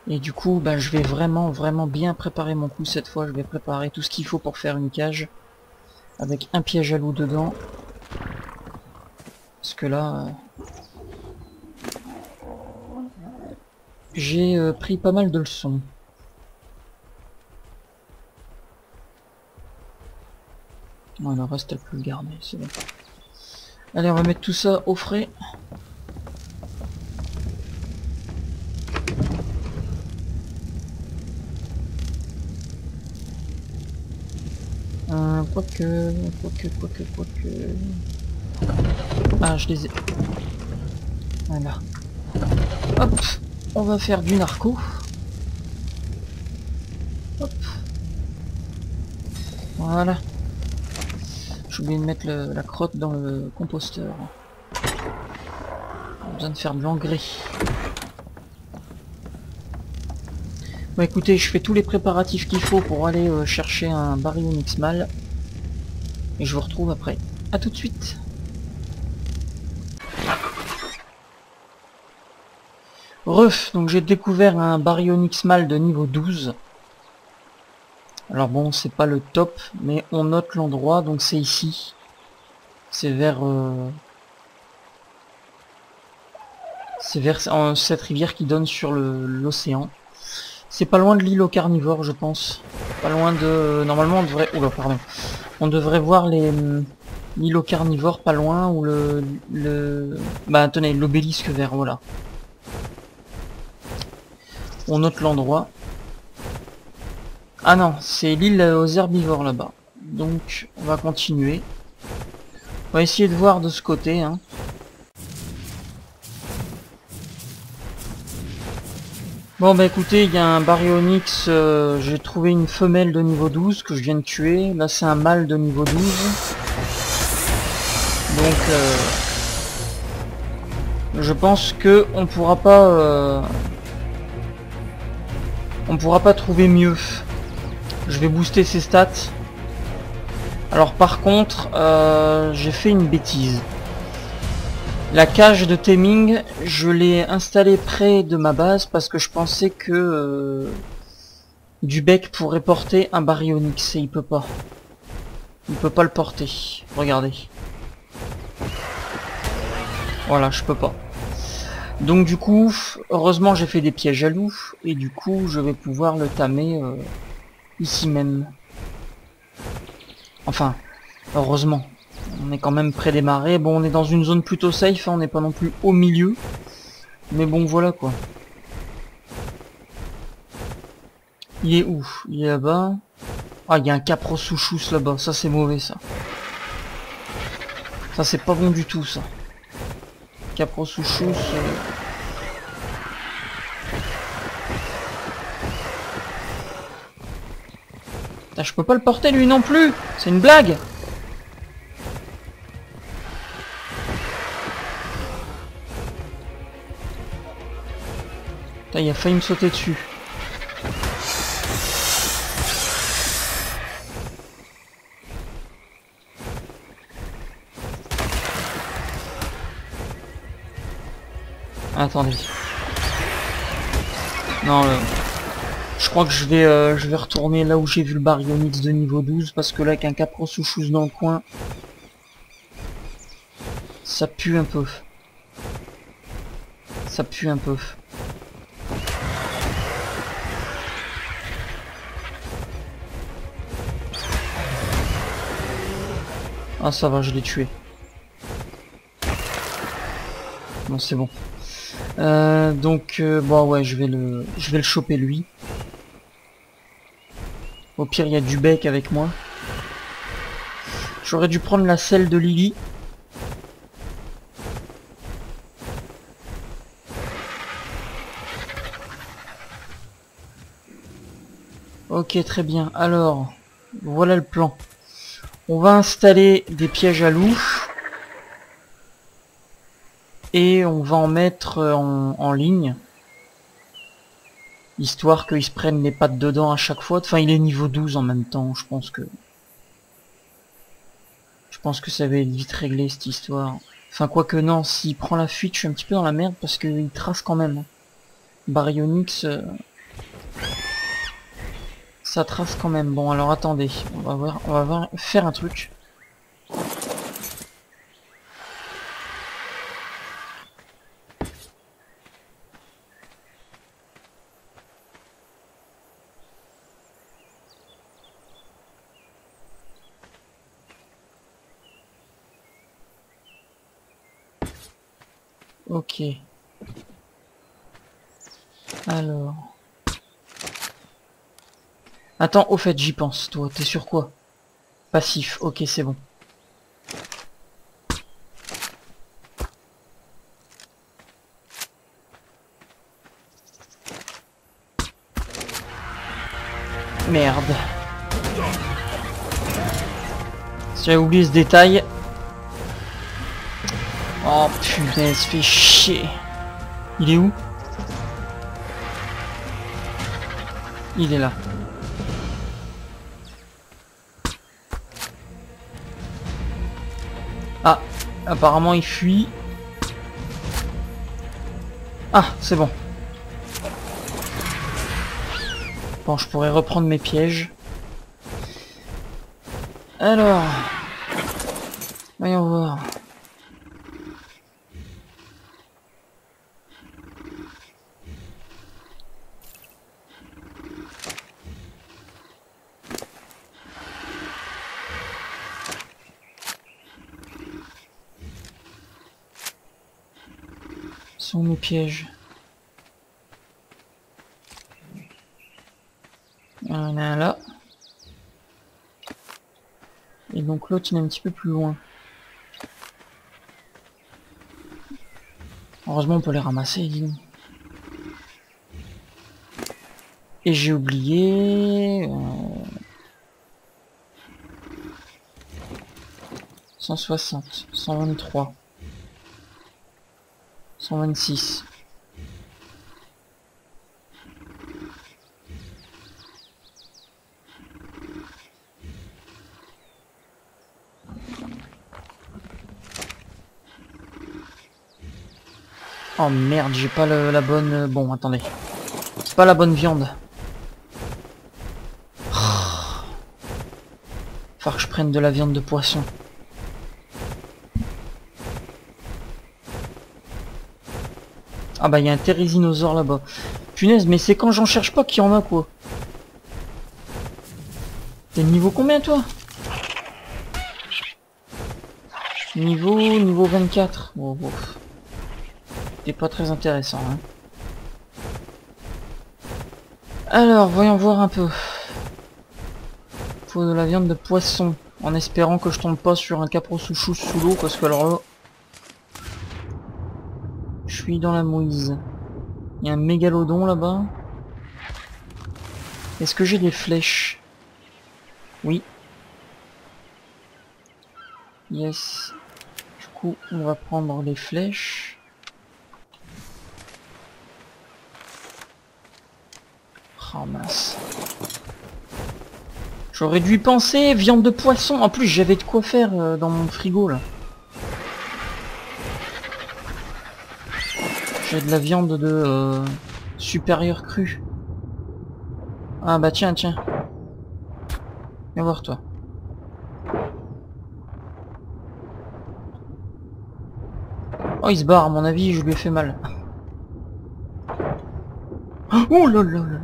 Et du coup, bah, je vais vraiment bien préparer mon coup cette fois. Je vais préparer tout ce qu'il faut pour faire une cage. Avec un piège à loup dedans. Parce que là... j'ai pris pas mal de leçons. Bon, le reste, elle peut le garder, c'est bon. Allez, on va mettre tout ça au frais. Quoique... Ah, je les ai... Voilà. Hop, on va faire du narco. Hop. Voilà. J'ai oublié de mettre la crotte dans le composteur. On a besoin de faire de l'engrais. Bon écoutez, je fais tous les préparatifs qu'il faut pour aller chercher un baryonyx mâle. Et je vous retrouve après. A tout de suite. Donc j'ai découvert un baryonyx mâle de niveau 12. Alors bon, c'est pas le top, mais on note l'endroit, donc c'est ici. C'est vers... c'est vers cette rivière qui donne sur l'océan. C'est pas loin de l'île aux carnivores, je pense. Pas loin de... Normalement, on devrait... Oula, pardon. On devrait voir l'île aux carnivores pas loin, ou Bah, tenez, l'obélisque vert, voilà. On note l'endroit. Ah non, c'est l'île aux herbivores là-bas. Donc, on va continuer. On va essayer de voir de ce côté, hein. Bon bah écoutez, il y a un baryonyx, j'ai trouvé une femelle de niveau 12 que je viens de tuer. Là c'est un mâle de niveau 12. Donc je pense que on pourra pas trouver mieux. Je vais booster ses stats. Alors par contre, j'ai fait une bêtise. La cage de taming, je l'ai installée près de ma base parce que je pensais que Dubec pourrait porter un baryonyx et il peut pas. Il peut pas le porter. Regardez. Voilà, je peux pas. Donc du coup, heureusement j'ai fait des pièges à loup et du coup je vais pouvoir le tamer ici même. Enfin, heureusement. On est quand même près des marais. Bon, on est dans une zone plutôt safe, hein, on n'est pas non plus au milieu. Mais bon, voilà quoi. Il est où? Il est là-bas. Ah, il y a un caprosouchous là-bas. Ça, c'est mauvais, ça. Ça, c'est pas bon du tout, ça. Caprosouchous... Ah, je peux pas le porter, lui, non plus. C'est une blague. Il a failli me sauter dessus. Attendez. Non, je crois que je vais retourner là où j'ai vu le baryonyx de niveau 12 parce que là, avec un caprosouchous dans le coin, ça pue un peu. Ça pue un peu. Ah ça va, je l'ai tué. Bon c'est bon. Donc bon ouais, je vais le choper lui. Au pire il y a du bec avec moi. J'aurais dû prendre la selle de Lily. Ok très bien. Alors voilà le plan. On va installer des pièges à loup. Et on va en mettre en ligne. Histoire qu'ils se prennent les pattes dedans à chaque fois. Enfin, il est niveau 12 en même temps. Je pense que ça va être vite réglé cette histoire. Enfin, quoique non, s'il prend la fuite, je suis un petit peu dans la merde parce qu'il trace quand même. Baryonyx... ça trace quand même. Bon, alors attendez. On va faire un truc. Ok. Alors... Attends, au fait, j'y pense. Toi, t'es sur quoi? Passif. Ok, c'est bon. Merde. J'avais oublié ce détail. Oh putain, ça fait chier. Il est où? Il est là. Ah, apparemment il fuit. Ah, c'est bon. Bon, je pourrais reprendre mes pièges. Alors, voyons voir. Sont mes pièges. Il y en a un là. Et donc l'autre il est un petit peu plus loin. Heureusement on peut les ramasser, dis donc. Et j'ai oublié... 160, 123, 126. Oh merde, j'ai pas la bonne... Bon, attendez. C'est pas la bonne viande. Faut que je prenne de la viande de poisson. Ah bah il y a un térésinosaure là-bas. Punaise, mais c'est quand j'en cherche pas qu'il y en a quoi. T'es niveau combien toi? Niveau 24. Oh, oh. C'est pas très intéressant hein. Alors voyons voir un peu. Faut de la viande de poisson. En espérant que je tombe pas sur un caprosuchus sous l'eau. Parce que alors là... Je suis dans la mouise. Il y a un mégalodon là-bas. Est-ce que j'ai des flèches? Oui. Yes. Du coup, on va prendre les flèches. Oh mince. J'aurais dû y penser, viande de poisson. En plus, j'avais de quoi faire dans mon frigo là. J'ai de la viande de supérieur crue. Ah bah tiens, tiens. Viens voir toi. Oh, il se barre, à mon avis, je lui ai fait mal. Oh là là là là.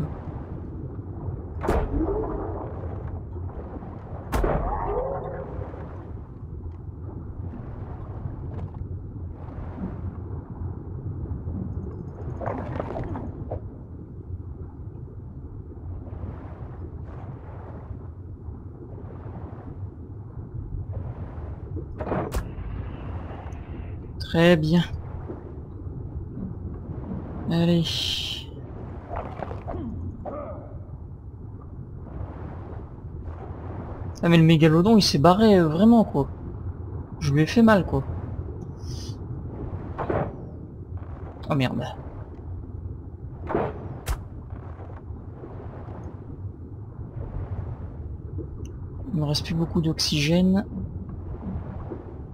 Très bien. Allez. Ah mais le mégalodon il s'est barré vraiment quoi. Je lui ai fait mal quoi. Oh merde. Il me reste plus beaucoup d'oxygène.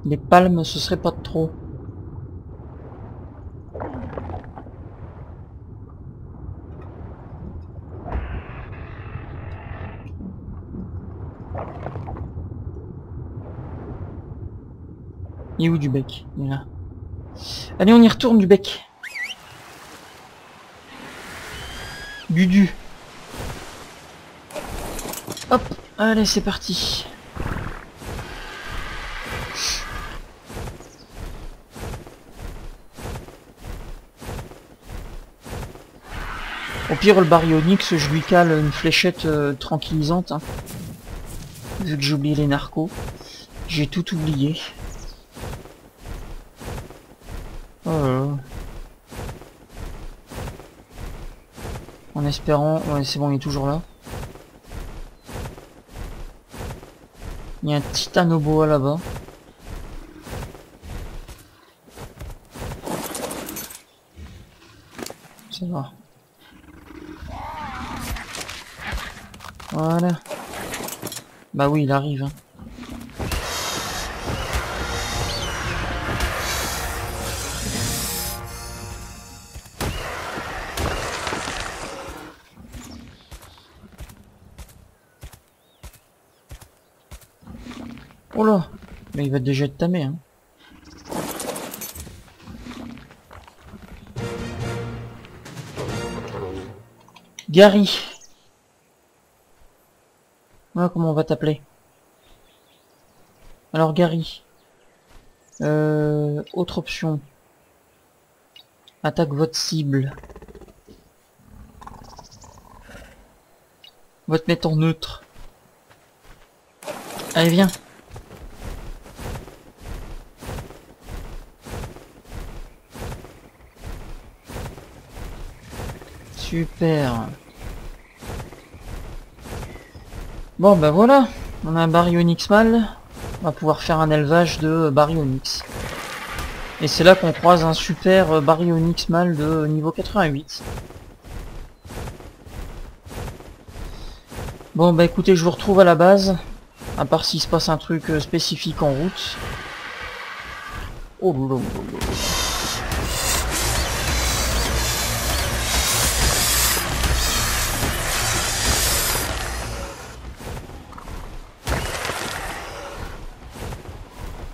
Les palmes ce serait pas de trop. Il est où du bec? Il est là. Allez, on y retourne du bec. Du. Hop, allez, c'est parti. Au pire, le baryonyx, je lui cale une fléchette tranquillisante. Hein. Vu que j'ai oublié les narcos. J'ai tout oublié. Oh. En espérant... Ouais, c'est bon, il est toujours là. Il y a un titanoboa là-bas. Ça va. Voilà. Bah oui, il arrive. Hein. Oh là, mais il va déjà être tamé, hein. Gary. Voilà comment on va t'appeler. Alors Gary. Autre option. Attaque votre cible. On va te mettre en neutre. Allez, viens. Super. Bon, bah voilà. On a un baryonyx mâle. On va pouvoir faire un élevage de baryonyx. Et c'est là qu'on croise un super baryonyx mâle de niveau 88. Bon, bah écoutez, je vous retrouve à la base. À part s'il se passe un truc spécifique en route. Oh là là là là.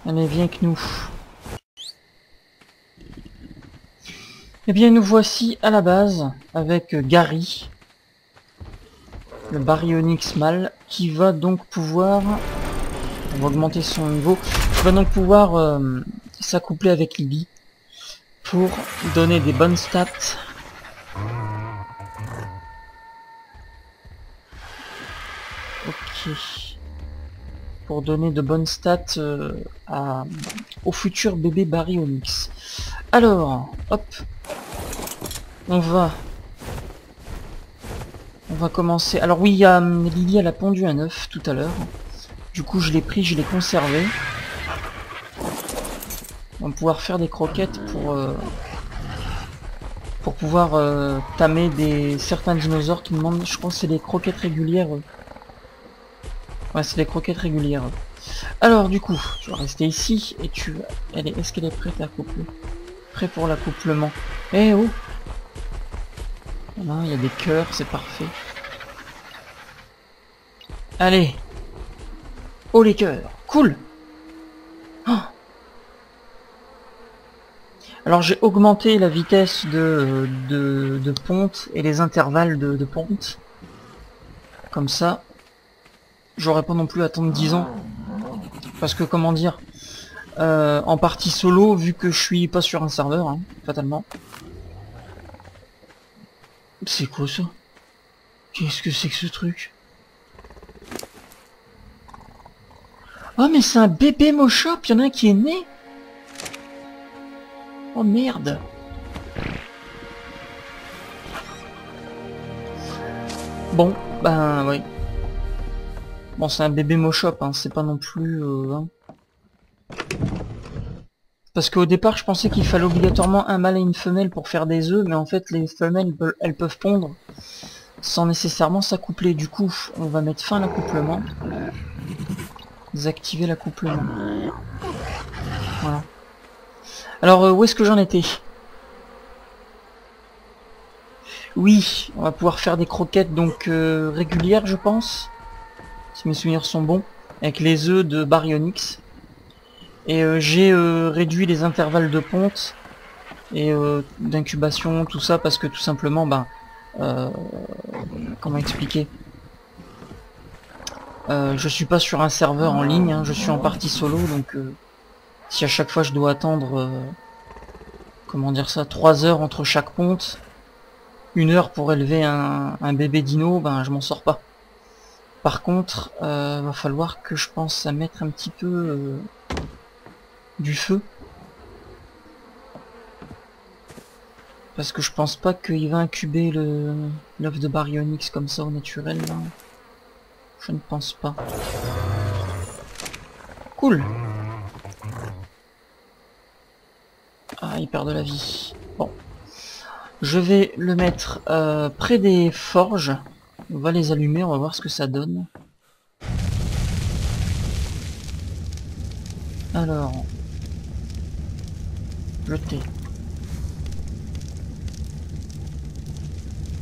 Allez, viens que nous. Eh bien, nous voici à la base avec Gary, le baryonyx mâle, qui va donc pouvoir, on va augmenter son niveau, qui va donc pouvoir s'accoupler avec Lily pour donner des bonnes stats. Ok. Pour donner de bonnes stats au futur bébé baryonyx. Alors, hop, on va commencer. Alors oui, Lily, elle a pondu un œuf tout à l'heure. Du coup, je l'ai pris, je l'ai conservé. On va pouvoir faire des croquettes pour pouvoir tamer certains dinosaures qui demandent. Je crois que c'est des croquettes régulières. Ouais, c'est des croquettes régulières. Alors du coup, tu vas rester ici et est-ce qu'elle est prête à accoupler? Prêt pour l'accouplement. Eh oh! Voilà, il y a des cœurs, c'est parfait. Allez! Oh les cœurs! Cool! Oh, alors j'ai augmenté la vitesse de ponte et les intervalles de ponte. Comme ça, j'aurais pas non plus à attendre 10 ans. Parce que comment dire, en partie solo, vu que je suis pas sur un serveur, hein, fatalement. C'est quoi ça? Qu'est-ce que c'est que ce truc? Oh mais c'est un bébé Moshop, il y en a un qui est né. Oh merde. Bon, ben oui. Bon, c'est un bébé Moshop, hein, c'est pas non plus... hein. Parce qu'au départ, je pensais qu'il fallait obligatoirement un mâle et une femelle pour faire des œufs, mais en fait, les femelles, elles peuvent pondre sans nécessairement s'accoupler. Du coup, on va mettre fin à l'accouplement. Désactiver l'accouplement. Voilà. Alors, où est-ce que j'en étais? Oui, on va pouvoir faire des croquettes donc régulières, je pense. Si mes souvenirs sont bons. Avec les œufs de baryonyx. Et j'ai réduit les intervalles de ponte et d'incubation, tout ça, parce que tout simplement, ben, comment expliquer, je suis pas sur un serveur en ligne, hein, je suis en partie solo, donc si à chaque fois je dois attendre, comment dire ça, 3 heures entre chaque ponte, 1 heure pour élever un bébé dino, ben je m'en sors pas. Par contre, va falloir que je pense à mettre un petit peu du feu. Parce que je pense pas qu'il va incuber l'œuf de baryonyx comme ça au naturel là. Je ne pense pas. Cool. Ah, il perd de la vie. Bon. Je vais le mettre près des forges. On va les allumer, on va voir ce que ça donne. Alors. Jeter.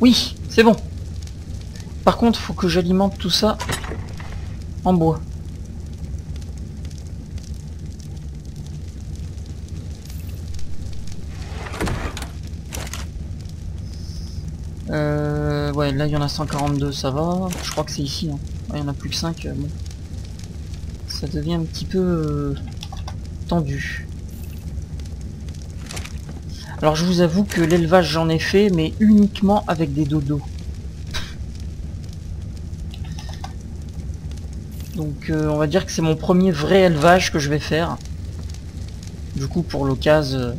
Oui, c'est bon. Par contre, faut que j'alimente tout ça en bois. Ouais, là il y en a 142, ça va. Je crois que c'est ici. Hein. Ouais, il y en a plus que 5. Bon. Ça devient un petit peu tendu. Alors je vous avoue que l'élevage j'en ai fait, mais uniquement avec des dodos. Donc on va dire que c'est mon premier vrai élevage que je vais faire. Du coup pour l'occasion,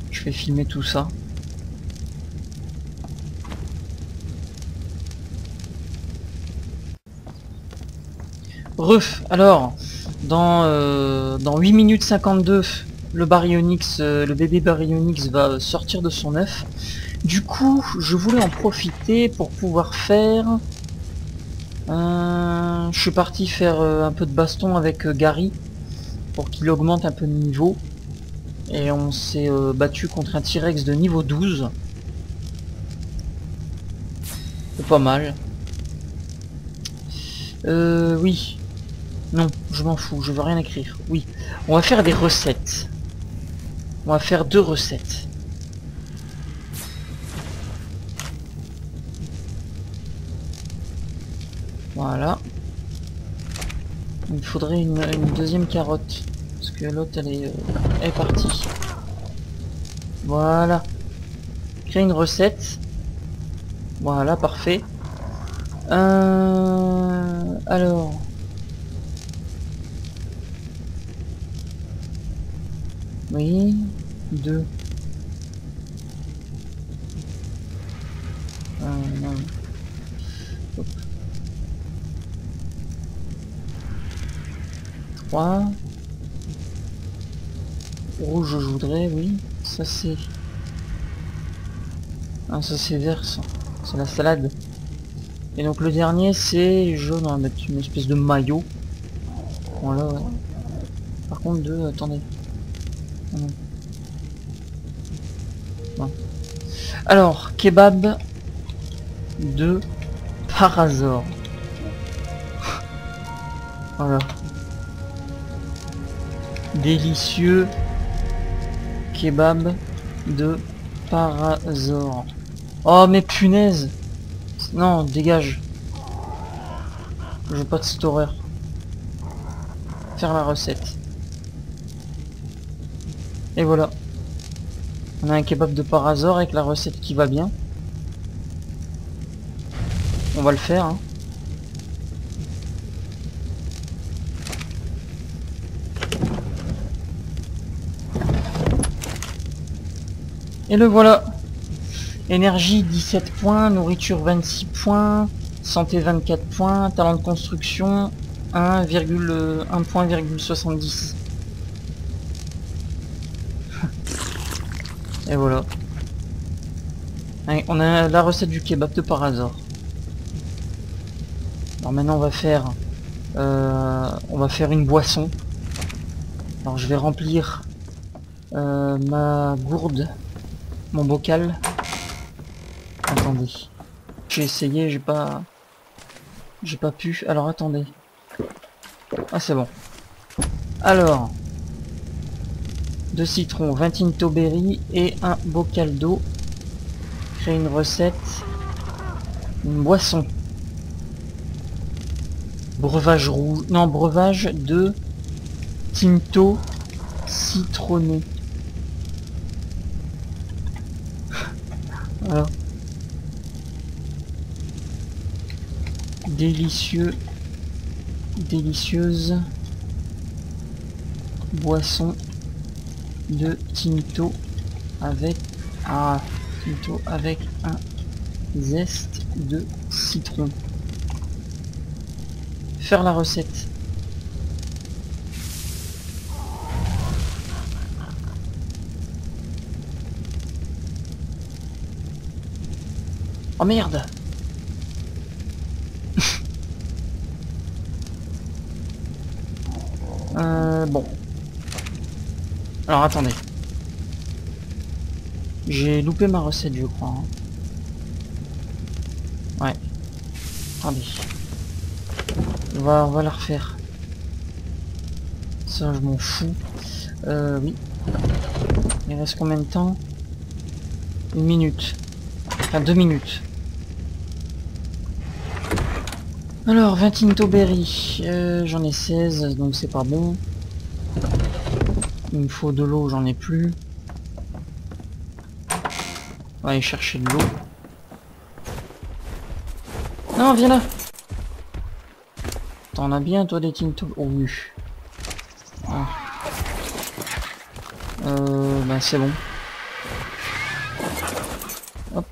je vais filmer tout ça. Alors, dans 8 minutes 52, le Baryonyx, le bébé Baryonyx va sortir de son œuf. Du coup, je voulais en profiter pour pouvoir faire... je suis parti faire un peu de baston avec Gary, pour qu'il augmente un peu de niveau. Et on s'est battu contre un T-Rex de niveau 12. C'est pas mal. Oui. Non, je m'en fous, je veux rien écrire. Oui, on va faire des recettes. On va faire 2 recettes. Voilà. Il me faudrait une deuxième carotte. Parce que l'autre, elle est partie. Voilà. Créer une recette. Voilà, parfait. Alors... Oui, 2. Non. Hop. 3. Rouge, je voudrais, oui. Ça c'est... Ah, ça c'est vert, ça. C'est la salade. Et donc le dernier c'est jaune, on va mettre une espèce de maillot. Voilà, ouais. Par contre, 2, attendez. Bon. Alors, kebab de Parazor. Voilà. Délicieux kebab de Parazor. Oh mais punaise. Non, dégage. Je veux pas de cette horreur. Faire la recette. Et voilà. On a un kebab de Parazor avec la recette qui va bien. On va le faire. Hein. Et le voilà. Énergie 17 points, nourriture 26 points, santé 24 points, talent de construction 1,70. Et voilà. On a la recette du kebab de Parazor. Alors maintenant on va faire une boisson. Alors je vais remplir ma gourde, mon bocal. Attendez. J'ai essayé, j'ai pas pu. Alors attendez. Ah c'est bon. Alors 2 citrons, 20 tinto berry et un bocal d'eau. Créer une recette. Une boisson. Breuvage rouge. Non, breuvage de tinto citronné. Voilà. Délicieux. Délicieuse boisson de tinto avec tinto avec un zeste de citron. Faire la recette. Oh merde. Bon. Alors attendez. J'ai loupé ma recette je crois. Hein. Ouais. Attendez. On va la refaire. Ça je m'en fous. Oui. Il reste combien de temps? 1 minute. Enfin 2 minutes. Alors, 20 Tinto Berry. J'en ai 16, donc c'est pas bon. Il me faut de l'eau, j'en ai plus. On va aller chercher de l'eau. Non, viens là. T'en as bien toi des Tinto. Oh oui. Ah. Bah c'est bon. Hop.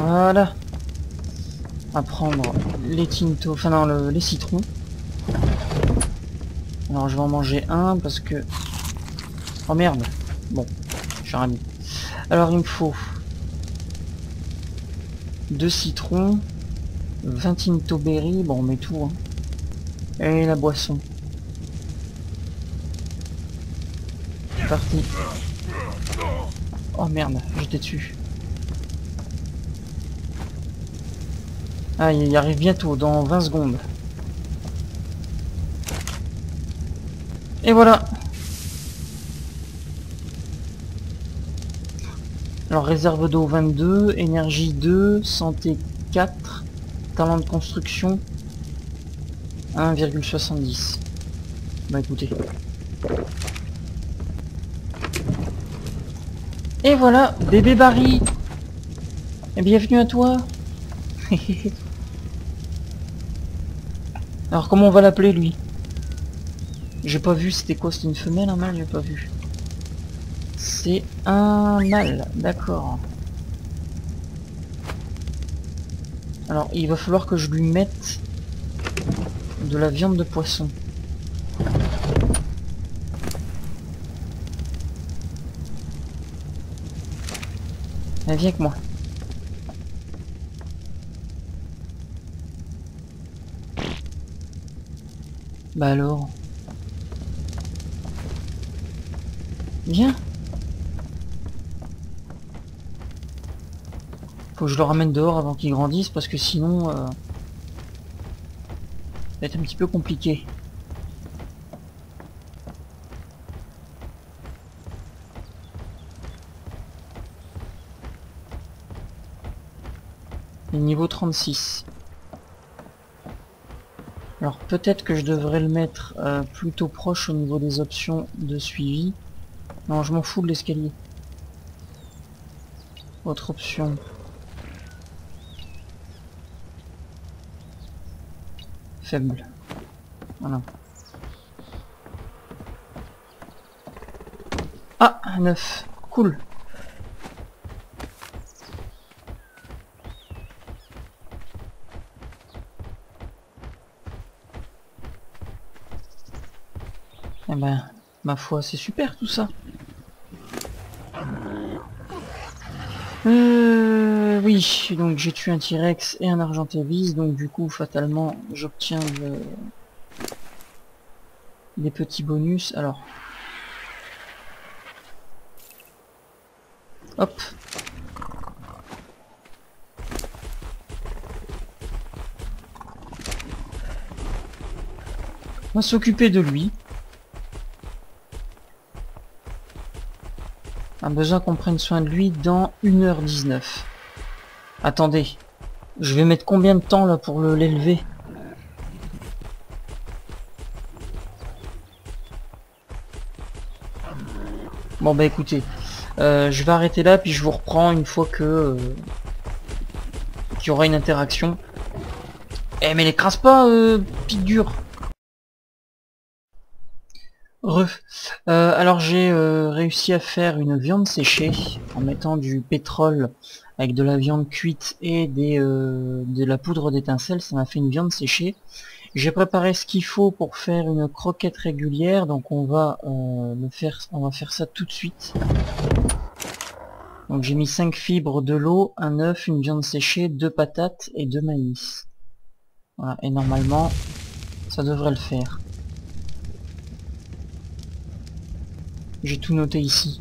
Voilà. À prendre les Tinto, enfin non, les citrons. Alors je vais en manger un parce que... Oh merde. Bon, j'ai rien mis. Alors il me faut 2 citrons, 20 Tinto Berry, bon on met tout. Hein. Et la boisson. C'est parti. Oh merde, j'étais dessus. Ah, il y arrive bientôt, dans 20 secondes. Et voilà. Alors réserve d'eau 22, énergie 2, santé 4, talent de construction 1,70. Bah écoutez. Et voilà, bébé Barry. Et bienvenue à toi. Alors comment on va l'appeler lui? J'ai pas vu, c'était quoi? C'était une femelle, un mâle? J'ai pas vu. C'est un mâle, d'accord. Alors il va falloir que je lui mette de la viande de poisson. Allez, viens avec moi. Bah alors. Viens. Faut que je le ramène dehors avant qu'il grandisse parce que sinon ça va être un petit peu compliqué. Et niveau 36. Alors peut-être que je devrais le mettre plutôt proche au niveau des options de suivi. Non, je m'en fous de l'escalier. Autre option. Faible. Voilà. Ah, 9. Cool. Eh ben, ma foi, c'est super tout ça. Oui, donc j'ai tué un T-Rex et un Argentavis, donc du coup, fatalement, j'obtiens des petits bonus. Alors, hop. On va s'occuper de lui. On a besoin qu'on prenne soin de lui dans 1h19. Attendez, je vais mettre combien de temps là pour l'élever? Bon bah écoutez, je vais arrêter là puis je vous reprends une fois que qu'il y aura une interaction. Eh mais l'écrase pas, pique dur. Alors j'ai réussi à faire une viande séchée en mettant du pétrole avec de la viande cuite et de la poudre d'étincelle. Ça m'a fait une viande séchée. J'ai préparé ce qu'il faut pour faire une croquette régulière, donc on va faire ça tout de suite. Donc j'ai mis 5 fibres, de l'eau, un œuf, une viande séchée, 2 patates et 2 maïs. Voilà, et normalement ça devrait le faire. J'ai tout noté ici.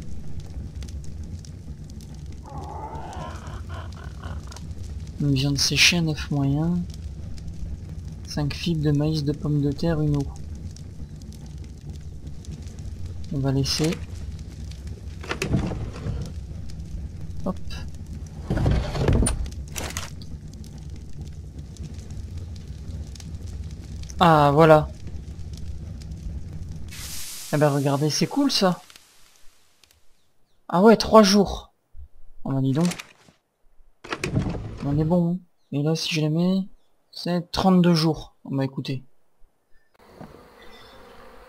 Une viande séchée, un œuf moyen. 5 fibres de maïs, de pommes de terre, une eau. On va laisser. Hop. Ah, voilà. Eh ben regardez, c'est cool ça. Ah ouais, 3 jours. On m'a dit donc. On est bon. Hein. Et là, si je les mets, c'est 32 jours. On m'a écouté.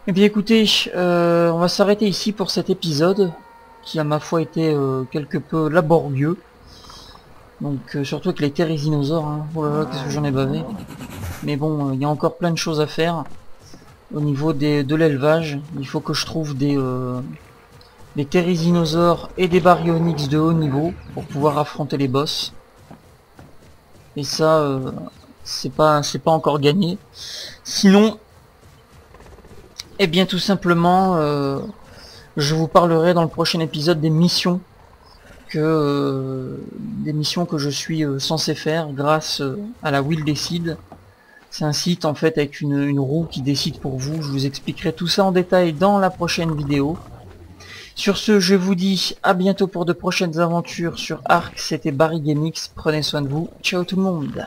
Eh bien écoutez, on va s'arrêter ici pour cet épisode, qui à ma foi été quelque peu laborieux. Donc surtout avec les thérisinosaures, hein. Oh là là, qu'est-ce que j'en ai bavé. Mais bon, il y a encore plein de choses à faire. Au niveau de l'élevage, il faut que je trouve des thérisinosaures et des baryonyx de haut niveau pour pouvoir affronter les boss. Et ça, c'est pas encore gagné. Sinon, eh bien tout simplement, je vous parlerai dans le prochain épisode des missions que je suis censé faire grâce à la Wheel Decide. C'est un site en fait avec une roue qui décide pour vous. Je vous expliquerai tout ça en détail dans la prochaine vidéo. Sur ce, je vous dis à bientôt pour de prochaines aventures sur Ark. C'était Barry GameX. Prenez soin de vous. Ciao tout le monde.